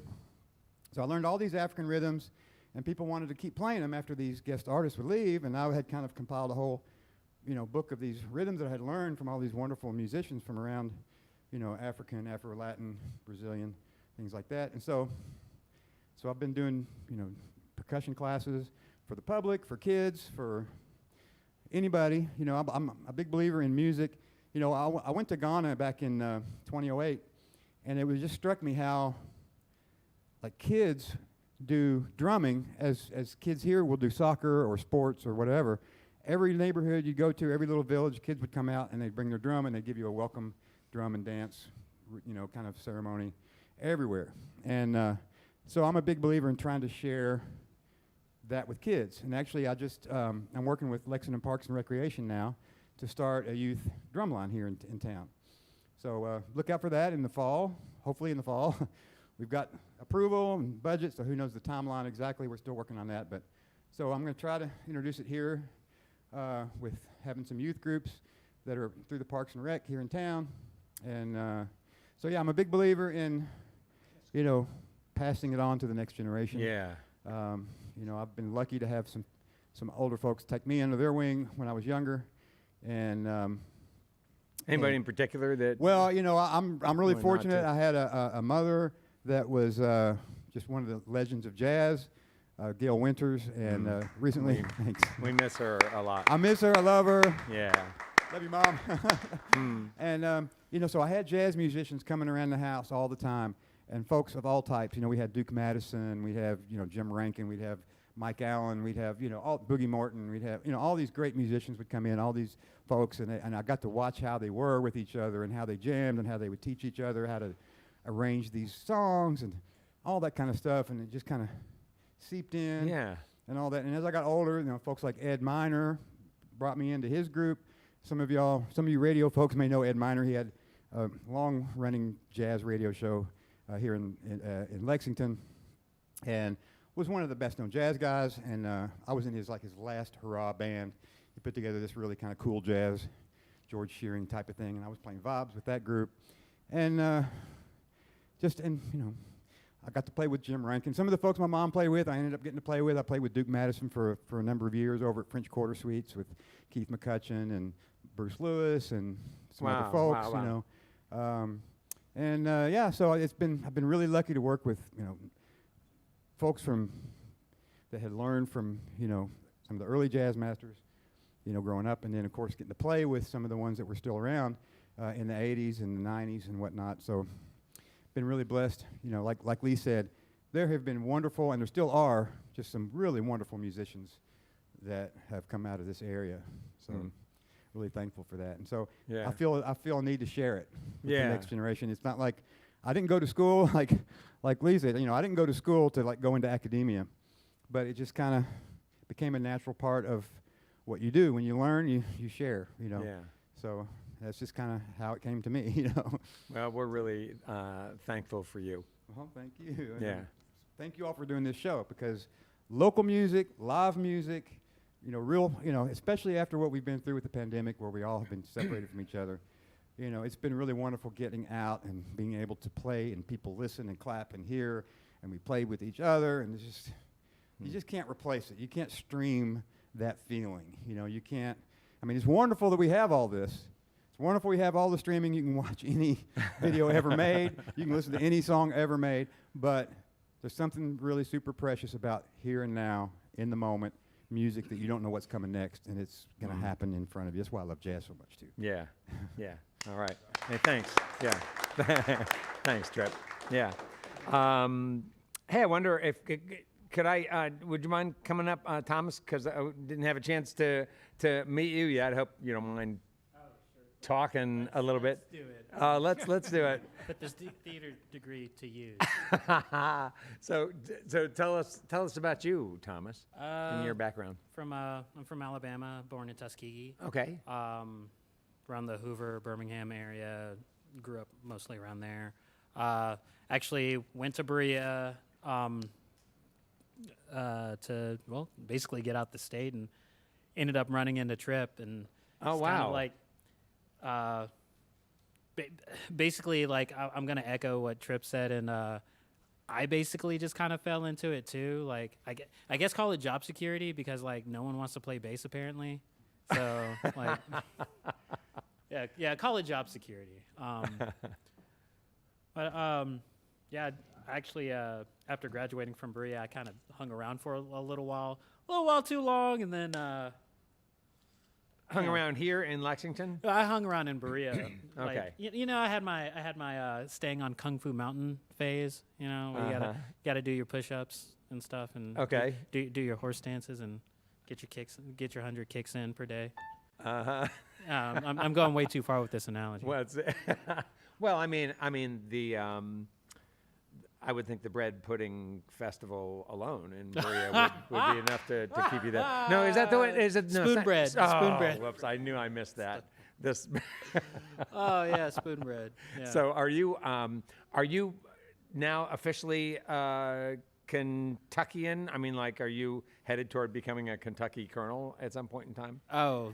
So I learned all these African rhythms, and people wanted to keep playing them after these guest artists would leave, and I had kind of compiled a whole book of these rhythms that I had learned from all these wonderful musicians from around, African, Afro-Latin, Brazilian, things like that. And so I've been doing, percussion classes for the public, for kids, for anybody. I'm a big believer in music. I went to Ghana back in 2008, and it just struck me how, like, kids do drumming as kids here will do soccer or sports or whatever. Every neighborhood you go to, every little village, kids would come out and they'd bring their drum and they'd give you a welcome drum and dance, kind of ceremony everywhere. And so I'm a big believer in trying to share that with kids. And actually, I'm working with Lexington Parks and Recreation now to start a youth drumline here in town. So look out for that in the fall, hopefully in the fall. We've got approval and budget, so who knows the timeline exactly. We're still working on that. But so I'm going to try to introduce it here with having some youth groups that are through the Parks and Rec here in town. And so, yeah, I'm a big believer in, passing it on to the next generation. Yeah. I've been lucky to have some older folks take me under their wing when I was younger. And, Anybody in particular that? Well, you know, I'm really Really not fortunate. to. I had a mother that was just one of the legends of jazz, Gail Winters, and recently, thanks. We miss her a lot. I miss her. I love her. Yeah. Love you, Mom. And you know, so I had jazz musicians coming around the house all the time, and folks of all types. You know, we had Duke Madison, we'd have Jim Rankin, we'd have Mike Allen, we'd have all Boogie Morton, we'd have all these great musicians would come in, all these folks, and I got to watch how they were with each other and how they jammed and how they would teach each other how to arrange these songs and all that kind of stuff, and it just kind of seeped in. Yeah. And all that. And as I got older, folks like Ed Miner brought me into his group. Some of you radio folks may know Ed Miner. He had a long-running jazz radio show here in Lexington, and was one of the best-known jazz guys. And I was in his last hurrah band. He put together this really kind of cool jazz, George Shearing type of thing, and I was playing vibes with that group. And I got to play with Jim Rankin. Some of the folks my mom played with, I ended up getting to play with. I played with Duke Madison for a number of years over at French Quarter Suites with Keith McCutcheon and Bruce Lewis and some other folks, yeah, so I've been really lucky to work with folks that had learned from some of the early jazz masters, growing up, and then of course getting to play with some of the ones that were still around in the 80s and the 90s and whatnot. So been really blessed. Like Lee said, there have been wonderful, and there still are, just some really wonderful musicians that have come out of this area. So really thankful for that. And so Yeah. I feel a need to share it with Yeah. the next generation. It's not like I didn't go to school like Lee said. I didn't go to school to go into academia, but it just kind of became a natural part of what you do. When you learn, you share. Yeah. So that's just kind of how it came to me. Well, we're really thankful for you. Well, thank you. Yeah. Thank you all for doing this show, because local music, live music, especially after what we've been through with the pandemic, where we all have been separated from each other, it's been really wonderful getting out and being able to play and people listen and clap and hear, and we play with each other, and you just can't replace it. You can't stream that feeling. You can't. I mean, it's wonderful that we have all this. It's wonderful we have all the streaming. You can watch any video ever made. You can listen to any song ever made. But there's something really super precious about here and now, in the moment, music that you don't know what's coming next, and it's going to happen in front of you. That's why I love jazz so much, too. Yeah. Yeah. All right. Hey, thanks. Yeah. Thanks, Tripp. Yeah. Hey, I wonder if would you mind coming up, Thomas? Because I didn't have a chance to meet you yet. I hope you don't mind talking a little bit. Let's do it. Let's do it. Put this theater degree to use. So tell us about you, Thomas, and your background. I'm from Alabama, born in Tuskegee. Okay. Around the Hoover, Birmingham area. Grew up mostly around there. Actually went to Berea to basically get out the state, and ended up running into Tripp, and Oh, it's wow. kind of basically I'm gonna echo what Tripp said, and I basically just kind of fell into it too. I guess call it job security, because no one wants to play bass apparently. So yeah, call it job security. Yeah, actually after graduating from Berea, I kind of hung around for a little while too long, and then Hung around here in Lexington. I hung around in Berea. Okay. I had my staying on Kung Fu Mountain phase. Where you gotta do your push-ups and stuff, and Okay. do your horse dances and get your 100 kicks in per day. I'm going way too far with this analogy. Well, I mean the. I would think the bread pudding festival alone in Berea would be enough to keep you there. No, is that the way? Is it no, Spoon bread. Oh, Spoon bread. Whoops! I knew I missed that. This. Oh yeah, spoon bread. Yeah. So are you now officially Kentuckian? I mean, are you headed toward becoming a Kentucky colonel at some point in time? Oh,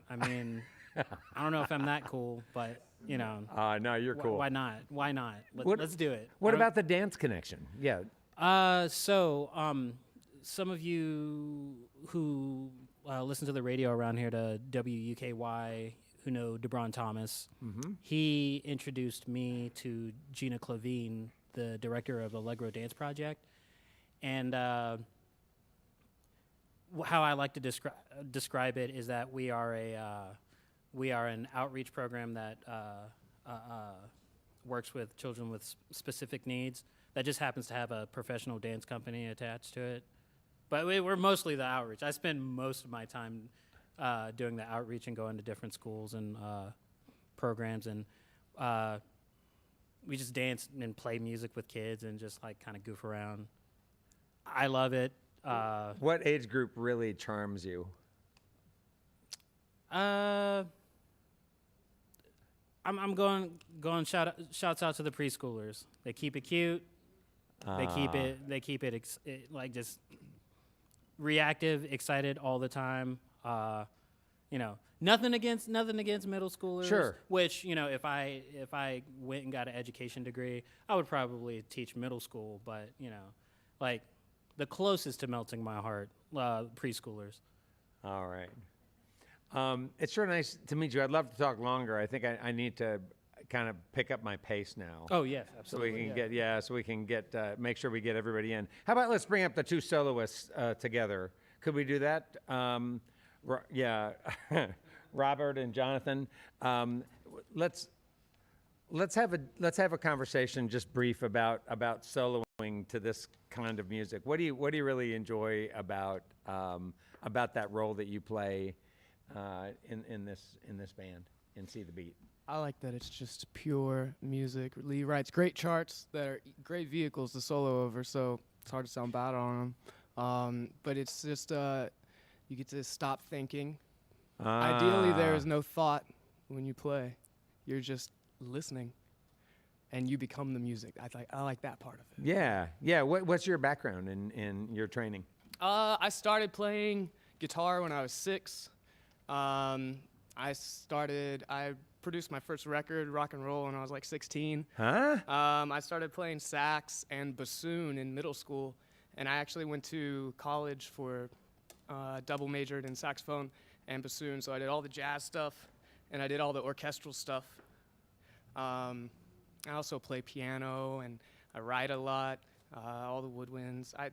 I mean, I don't know if I'm that cool, but No, you're cool. Why not? Let's do it. What about the dance connection? Yeah. Some of you who listen to the radio around here, to WUKY, who know DeBron Thomas. He introduced me to Gina Clavine, the director of Allegro Dance Project, and how I like to describe it is that we are an outreach program that works with children with specific needs. That just happens to have a professional dance company attached to it. But we're mostly the outreach. I spend most of my time doing the outreach and going to different schools and programs, and we just dance and play music with kids and just like kind of goof around. I love it. What age group really charms you? I'm going shouts out to the preschoolers. They keep it cute. They keep it like just reactive, excited all the time. Nothing against middle schoolers. Sure. Which, if I went and got an education degree, I would probably teach middle school. But like the closest to melting my heart, preschoolers. All right. It's sure nice to meet you. I'd love to talk longer. I think I need to kind of pick up my pace now. Oh yes, So we absolutely. can make sure we get everybody in. How about let's bring up the two soloists together? Could we do that? Robert and Jonathan. Let's have a conversation, just brief, about soloing to this kind of music. What do you really enjoy about that role that you play in this band in See the Beat? I like that it's just pure music. Lee writes great charts that are great vehicles to solo over, so it's hard to sound bad on them. But it's just you get to stop thinking. Ideally, there is no thought when you play. You're just listening, and you become the music. I like that part of it. Yeah. What's your background in your training? I started playing guitar when I was 6. I produced my first record, rock and roll, when I was like 16. Huh? I started playing sax and bassoon in middle school, and I actually went to college for double majored in saxophone and bassoon, so I did all the jazz stuff, and I did all the orchestral stuff. I also play piano, and I write a lot, all the woodwinds. I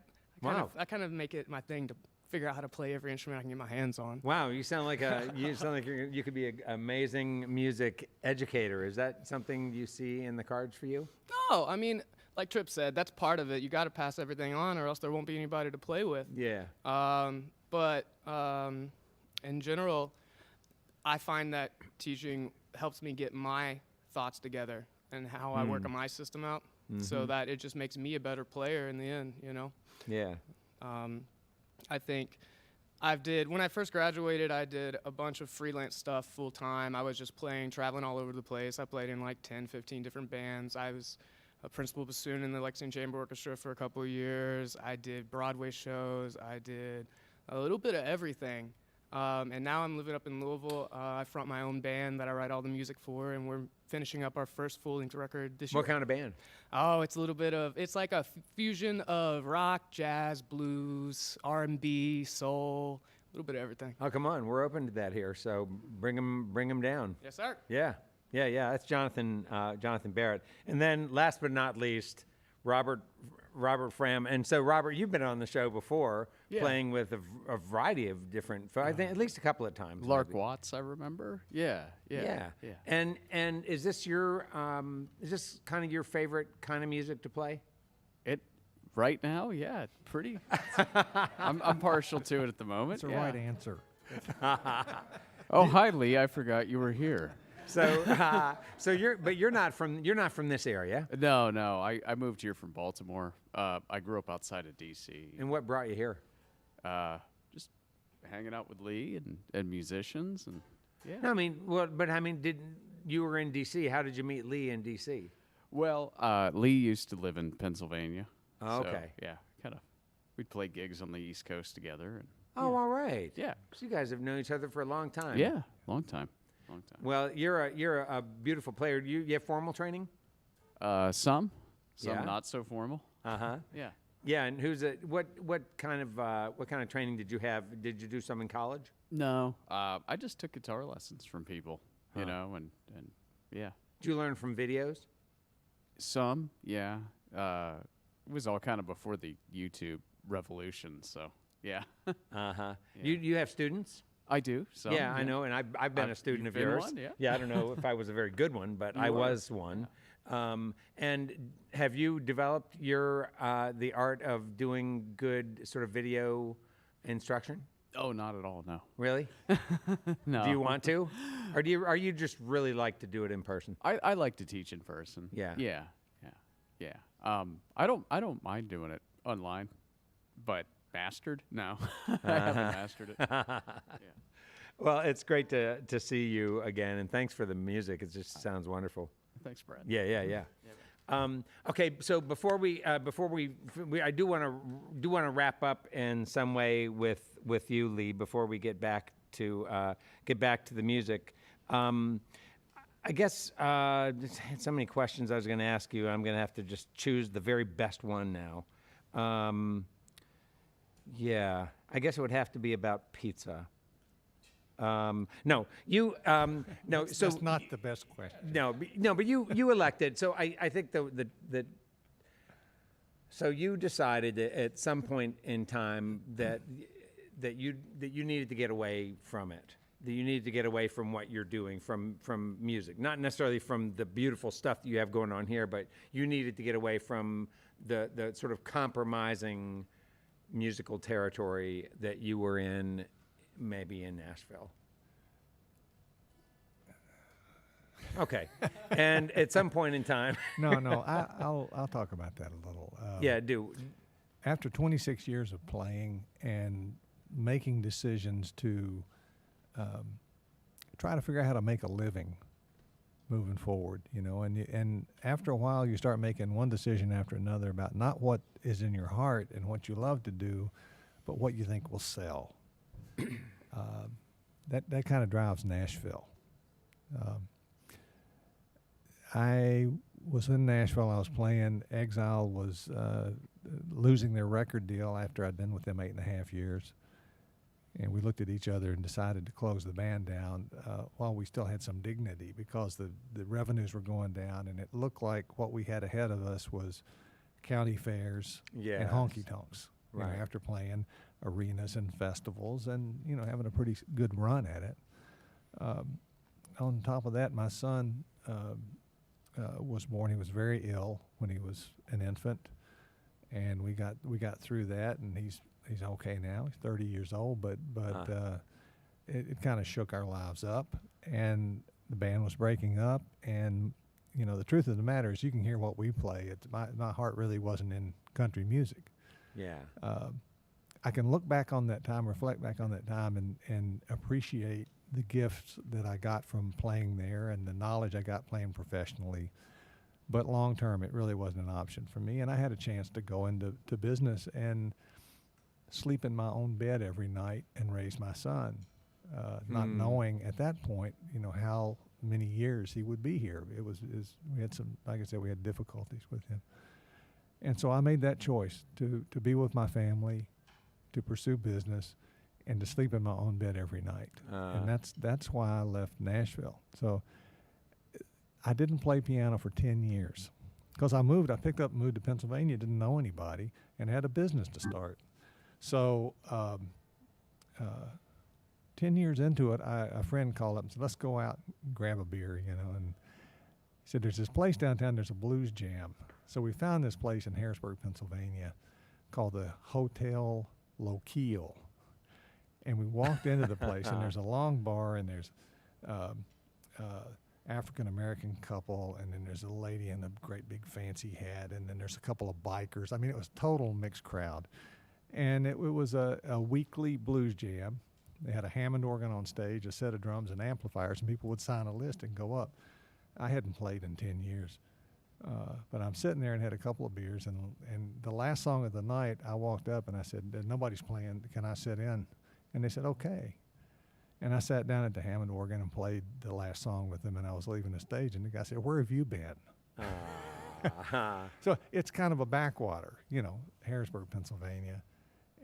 kind of make it my thing to figure out how to play every instrument I can get my hands on. Wow, you sound like you could be an amazing music educator. Is that something you see in the cards for you? No, I mean, like Tripp said, that's part of it. You got to pass everything on, or else there won't be anybody to play with. Yeah. But in general, I find that teaching helps me get my thoughts together and how I work on my system out, so that it just makes me a better player in the end. Yeah. I think when I first graduated, I did a bunch of freelance stuff full time. I was just traveling all over the place. I played in like 10, 15 different bands. I was a principal bassoon in the Lexington Chamber Orchestra for a couple of years. I did Broadway shows. I did a little bit of everything. And now I'm living up in Louisville. I front my own band that I write all the music for, and we're finishing up our first full-length record this year. What kind of band? Oh, it's like a fusion of rock, jazz, blues, R&B, soul, a little bit of everything. Oh, come on, we're open to that here. So bring them down. Yes, sir. Yeah. That's Jonathan Barret, and then last but not least, Robert Framm. And so, Robert, you've been on the show before, playing with a variety of different, I think at least a couple of times. Lark maybe. Watts, I remember. Yeah. And is this is this kind of your favorite kind of music to play? It right now, yeah, pretty. I'm partial to it at the moment. That's the right answer. Oh, hi, Lee. I forgot you were here. So you're not from this area. No. I moved here from Baltimore. I grew up outside of D.C. And what brought you here? Just hanging out with Lee and musicians and No, did you were in D.C. How did you meet Lee in D.C.? Well, Lee used to live in Pennsylvania. Oh, so, okay. Yeah, we'd play gigs on the East Coast together. And, Oh, all right. Yeah. So you guys have known each other for a long time. Yeah, long time. Well, you're a beautiful player. You have formal training? Some Yeah. not so formal. Yeah. Yeah, and what kind of training did you have? Did you do some in college? No, I just took guitar lessons from people. you know, and yeah. Did you learn from videos? Some, yeah. It was all kind of before the YouTube revolution, so yeah. Uh-huh. Yeah. You have students? I do. So Yeah, I know, and I've been a student you've of been yours. one, yeah. I don't know if I was a very good one, but You I were. was one. And have you developed your the art of doing good sort of video instruction? Oh, not at all. No. Really? No. Do you want to, or are you just really like to do it in person? I like to teach in person. Yeah. Yeah. Yeah. Yeah. I don't mind doing it online, but mastered? No. I haven't mastered it. Yeah. Well, it's great to see you again, and thanks for the music. It just sounds wonderful. Thanks, Brad. Yeah. Okay, so before we I do want to wrap up in some way with you, Lee, before we get back to the music. I guess just had so many questions I was going to ask you. I'm going to have to just choose the very best one now. Yeah, I guess it would have to be about pizza. No, you no. So That's not the best question. no, but you elected. So I think so you decided at some point in time that you needed to get away from it. That you needed to get away from what you're doing from music, not necessarily from the beautiful stuff that you have going on here, but you needed to get away from the sort of compromising musical territory that you were in, maybe in Nashville. Okay, and at some point in time, No, I'll talk about that a little. yeah, do. After 26 years of playing and making decisions to try to figure out how to make a living moving forward, you know, and after a while you start making one decision after another about not what is in your heart and what you love to do, but what you think will sell. That kind of drives Nashville. I was in Nashville. I was playing. Exile was losing their record deal after I'd been with them 8.5 years. And we looked at each other and decided to close the band down while we still had some dignity, because the revenues were going down, and it looked like what we had ahead of us was county fairs and Yes. honky tonks. You know, Right. after playing arenas and festivals and, you know, having a pretty good run at it. On top of that, my son was born. He was very ill when he was an infant, and we got through that, and he's okay now. He's 30 years old, but it kind of shook our lives up, and the band was breaking up. And you know, the truth of the matter is, you can hear what we play. My heart really wasn't in country music. Yeah. I can look back on that time, reflect back on that time, and appreciate the gifts that I got from playing there and the knowledge I got playing professionally. But long term, it really wasn't an option for me. And I had a chance to go into business and sleep in my own bed every night and raise my son, not knowing at that point, you know, how many years he would be here. We had some, like I said, we had difficulties with him. And so I made that choice to be with my family, to pursue business, and to sleep in my own bed every night. And that's why I left Nashville. So I didn't play piano for 10 years because I picked up and moved to Pennsylvania, didn't know anybody, and had a business to start. So 10 years into it, a friend called up and said, let's go out and grab a beer, you know. And he said, there's this place downtown, there's a blues jam. So we found this place in Harrisburg, Pennsylvania called the Hotel Lochiel. And we walked into the place, and there's a long bar, and there's African-American couple, and then there's a lady in a great big fancy hat, and then there's a couple of bikers. I mean, it was total mixed crowd. And it was a weekly blues jam. They had a Hammond organ on stage, a set of drums and amplifiers, and people would sign a list and go up. I hadn't played in 10 years. But I'm sitting there and had a couple of beers, and the last song of the night, I walked up and I said, nobody's playing, can I sit in? And they said, okay. And I sat down at the Hammond organ and played the last song with them, and I was leaving the stage, and the guy said, where have you been? So it's kind of a backwater, you know, Harrisburg, Pennsylvania.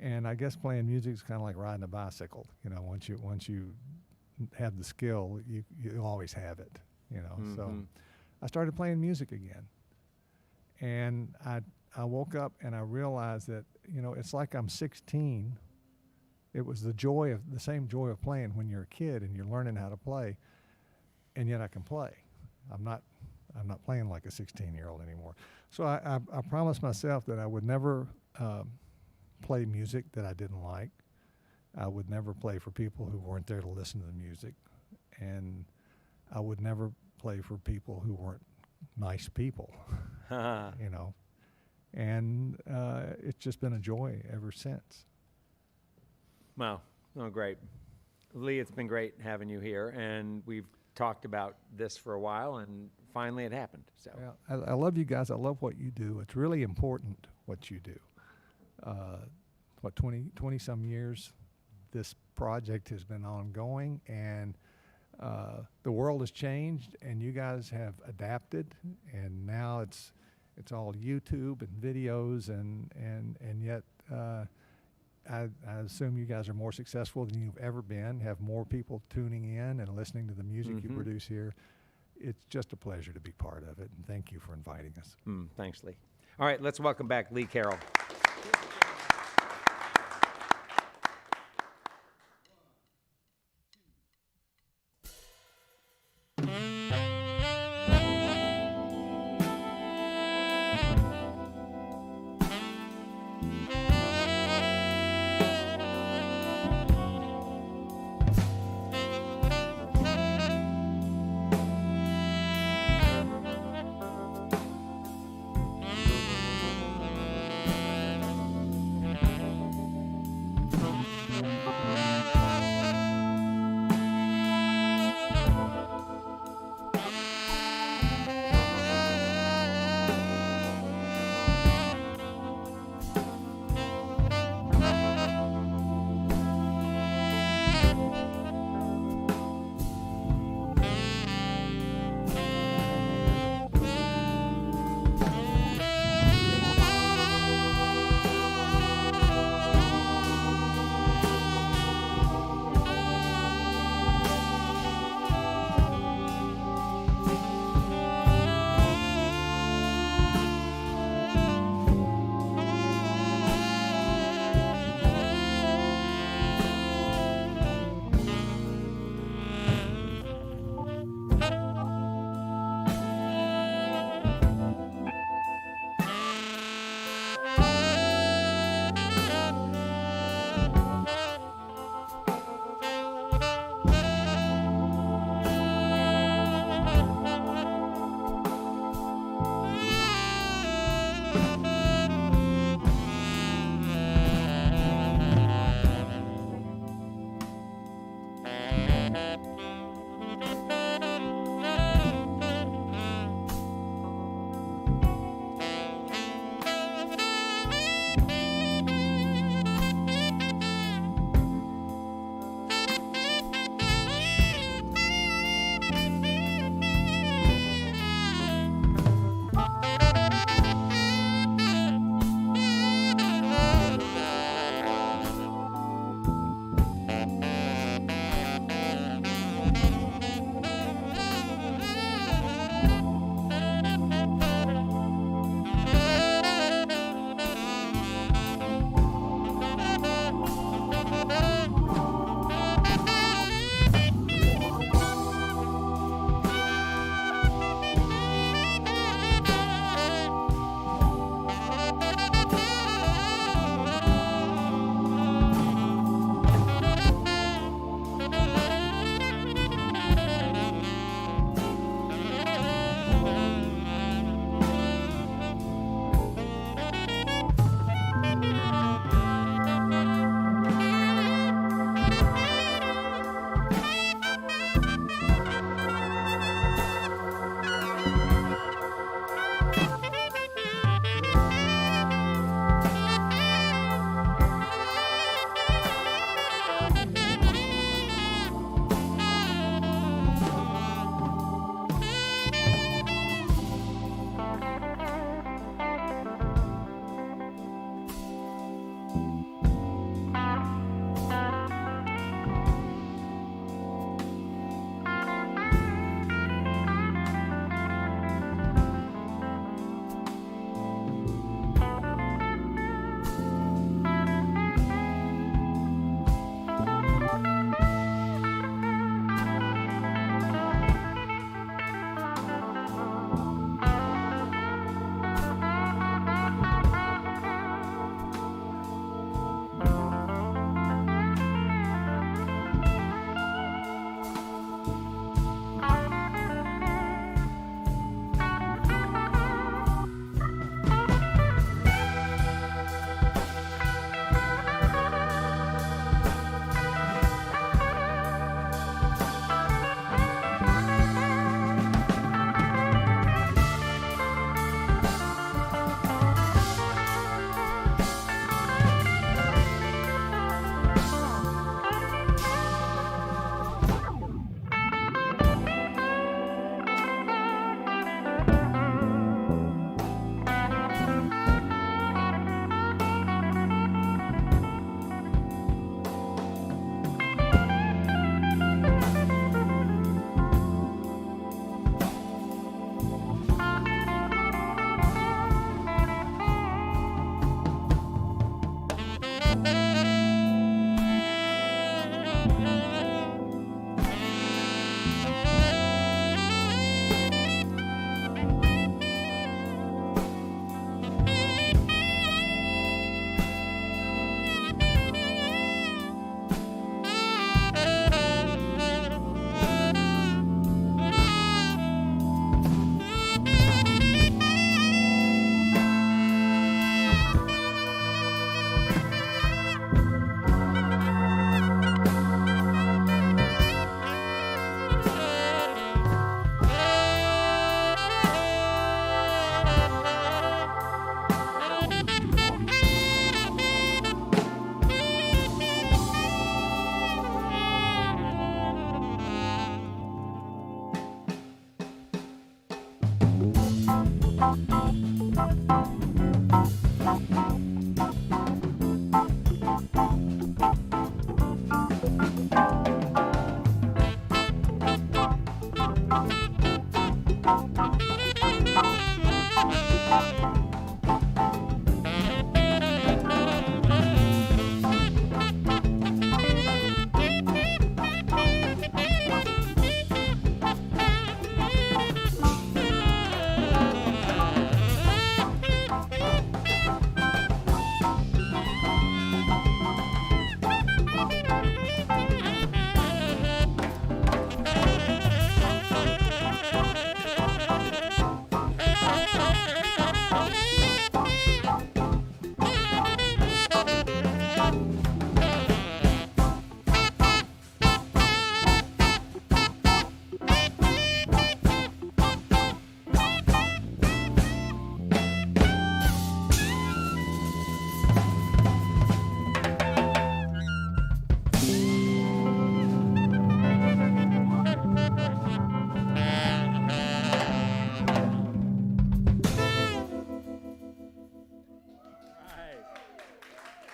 And I guess playing music is kind of like riding a bicycle. You know, once you have the skill, you always have it, you know. So Mm-hmm. I started playing music again, and I woke up and I realized that, you know, it's like I'm 16. It was the same joy of playing when you're a kid and you're learning how to play, and yet I can play. I'm not playing like a 16-year-old anymore. So I promised myself that I would never play music that I didn't like. I would never play for people who weren't there to listen to the music, and I would never play for people who weren't nice people, you know. And it's just been a joy ever since. Wow. Oh, great. Lee, it's been great having you here, and we've talked about this for a while, and finally it happened. So Yeah, I love you guys. I love what you do. It's really important what you do. 20 some years, this project has been ongoing, and the world has changed, and you guys have adapted, and now it's all YouTube and videos, and yet I assume you guys are more successful than you've ever been, have more people tuning in and listening to the music you produce here. It's just a pleasure to be part of it, and thank you for inviting us. Thanks, Lee. All right, let's welcome back Lee Carroll.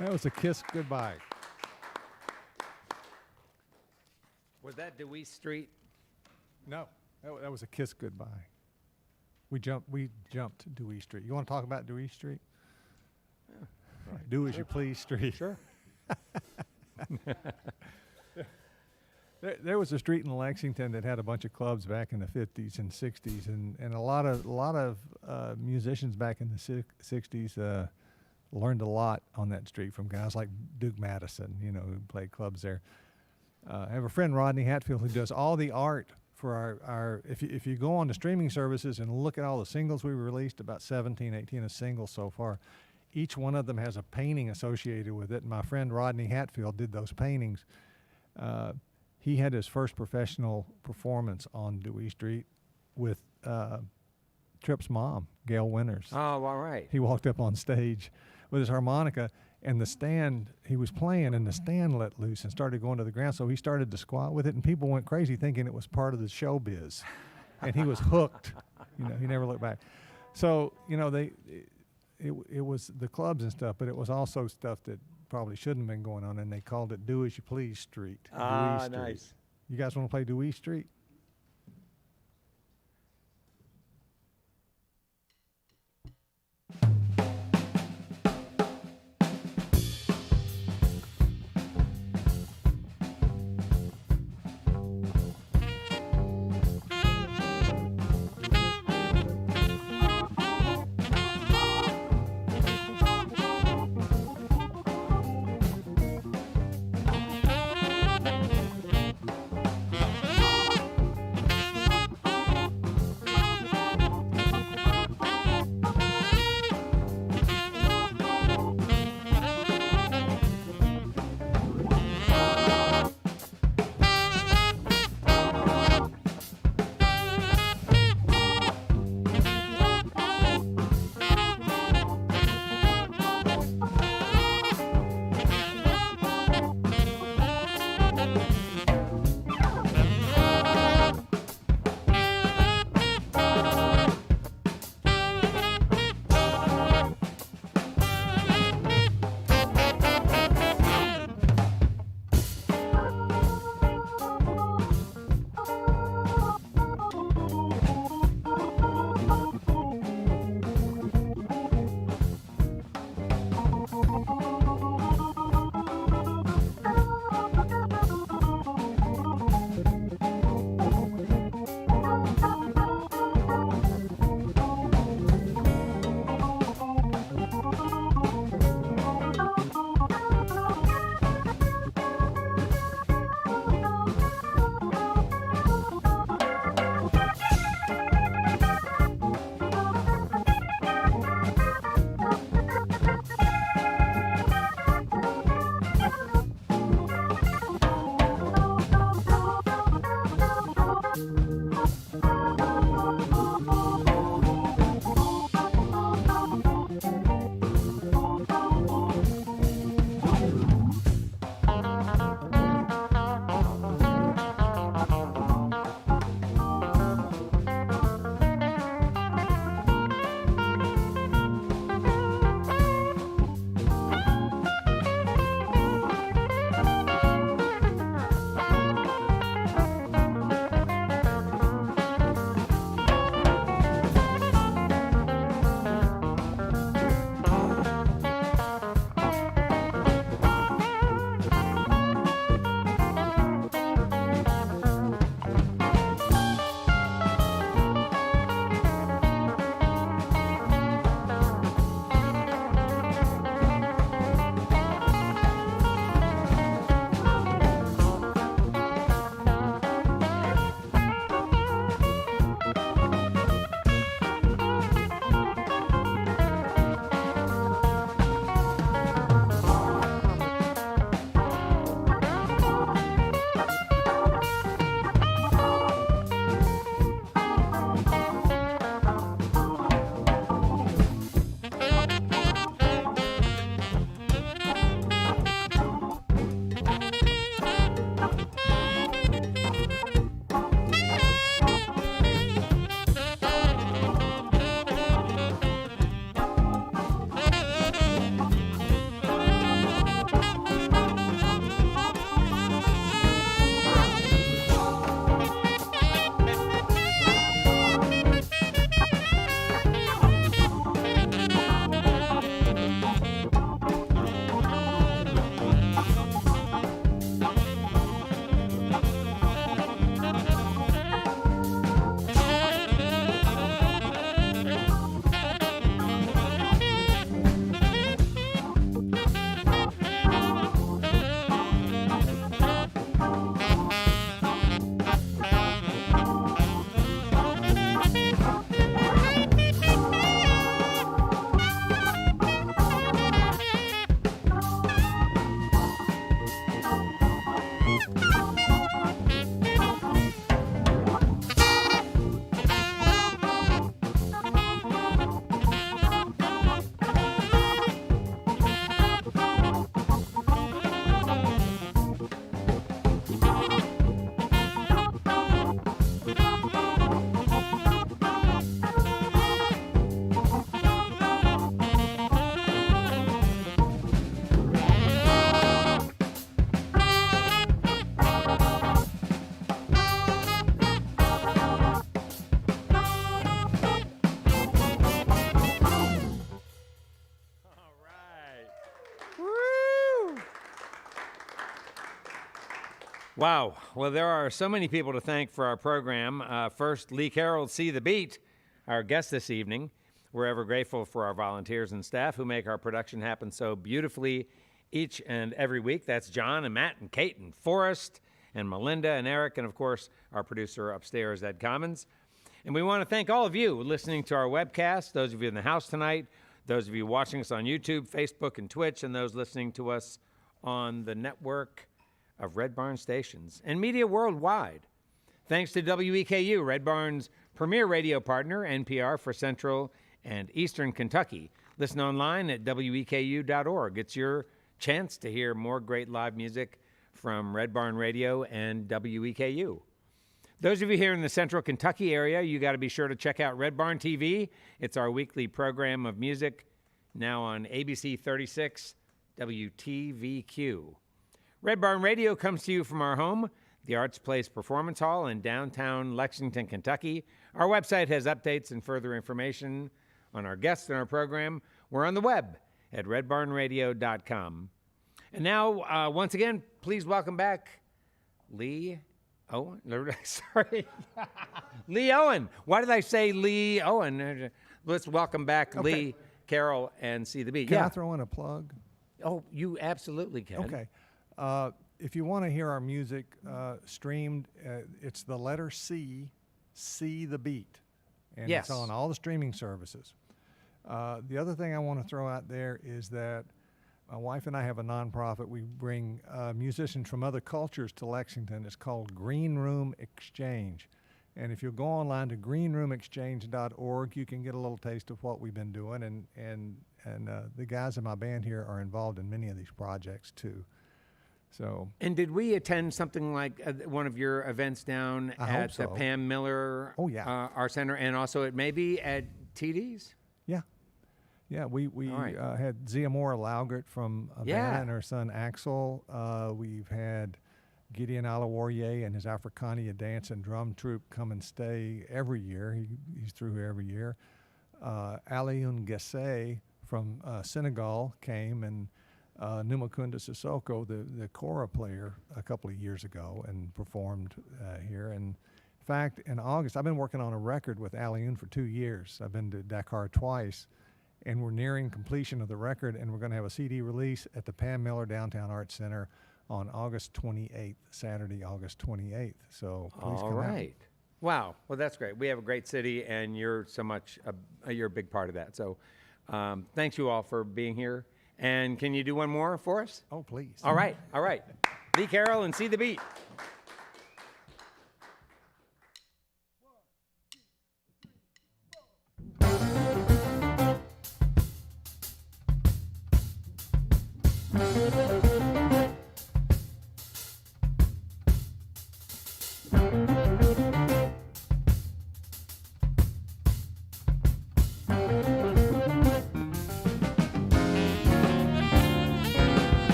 That was a Kiss goodbye. Was that Dewey Street? No, that was a Kiss goodbye. We jumped Dewey Street. You want to talk about Dewey Street? Do as you please Street. Sure. There was a street in Lexington that had a bunch of clubs back in the 50s and 60s, and a lot of musicians back in the 60s learned a lot on that street from guys like Duke Madison, who played clubs there. I have a friend, Rodney Hatfield, who does all the art for our if you go on the streaming services and look at all the singles we released, about 17, 18 singles so far, each one of them has a painting associated with it. And my friend Rodney Hatfield did those paintings. He had his first professional performance on Dewey Street with Tripp's mom, Gail Winters. Oh, all right. He walked up on stage with his harmonica, and the stand he was playing, and the stand let loose and started going to the ground. So he started to squat with it, and people went crazy thinking it was part of the showbiz. And he was hooked. He never looked back. So, it was the clubs and stuff, but it was also stuff that probably shouldn't have been going on, and they called it Do As You Please Street. Ah, Dewey Street. nice. You guys want to play Dewey Street? Wow. Well, there are so many people to thank for our program. First, Lee Carroll, See the Beat, our guest this evening. We're ever grateful for our volunteers and staff who make our production happen so beautifully each and every week. That's John and Matt and Kate and Forrest and Melinda and Eric, and of course, our producer upstairs, Ed Commons. And we want to thank all of you listening to our webcast, those of you in the house tonight, those of you watching us on YouTube, Facebook, and Twitch, and those listening to us on the network of Red Barn stations and media worldwide. Thanks to WEKU, Red Barn's premier radio partner, NPR for Central and Eastern Kentucky. Listen online at weku.org. It's your chance to hear more great live music from Red Barn Radio and WEKU. Those of you here in the Central Kentucky area, you got to be sure to check out Red Barn TV. It's our weekly program of music, now on ABC 36 WTVQ. Red Barn Radio comes to you from our home, the Arts Place Performance Hall in downtown Lexington, Kentucky. Our website has updates and further information on our guests and our program. We're on the web at redbarnradio.com. And now, once again, please welcome back Lee Owen. Sorry. Lee Owen. Why did I say Lee Owen? Let's welcome back Lee Carroll and See the Beat. Can I throw in a plug? Oh, you absolutely can. Okay. If you want to hear our music streamed, it's the letter C, See the Beat. And Yes. it's on all the streaming services. The other thing I want to throw out there is that my wife and I have a nonprofit. We bring musicians from other cultures to Lexington. It's called Green Room Exchange. And if you'll go online to greenroomexchange.org, you can get a little taste of what we've been doing. And the guys in my band here are involved in many of these projects too. So. And did we attend something like one of your events down I hope at the so. Pam Miller Art Center, and also it may be at TD's? Yeah. Yeah, we All right. had Ziamora Laugert from Havana and her son Axel. We've had Gideon Alawarye and his Africania dance and drum troupe come and stay every year. He's through here every year. Alioune Gassé from Senegal came, and Numakunda Sissoko, the kora player, a couple of years ago and performed here. And in fact, in August, I've been working on a record with Alioune for 2 years. I've been to Dakar twice, and we're nearing completion of the record, and we're going to have a CD release at the Pam Miller Downtown Arts Center on August 28th, Saturday, August 28th. So please All come right. Wow. Well, that's great. We have a great city, and you're so much, you're a big part of that. So thanks you all for being here. And can you do one more for us? Oh, please. All right. All right. Lee Carroll and See the Beat.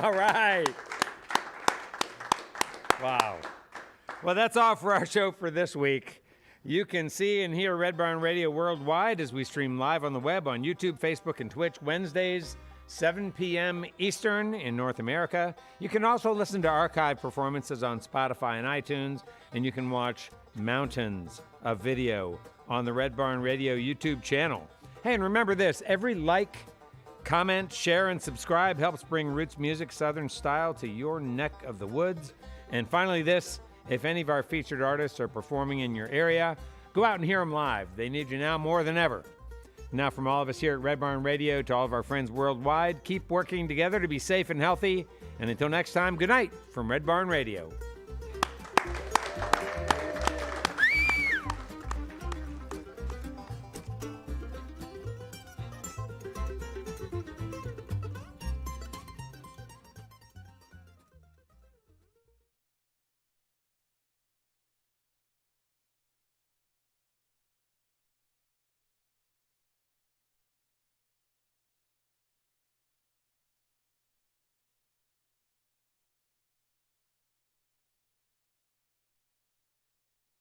All right. Wow. Well, that's all for our show for this week. You can see and hear Red Barn Radio worldwide as we stream live on the web on YouTube, Facebook, and Twitch Wednesdays, 7 p.m. Eastern in North America. You can also listen to archive performances on Spotify and iTunes, and you can watch mountains of video on the Red Barn Radio YouTube channel. Hey, and remember this, every like, comment, share, and subscribe helps bring Roots Music Southern Style to your neck of the woods. And finally this, if any of our featured artists are performing in your area, go out and hear them live. They need you now more than ever. Now from all of us here at Red Barn Radio to all of our friends worldwide, keep working together to be safe and healthy. And until next time, good night from Red Barn Radio.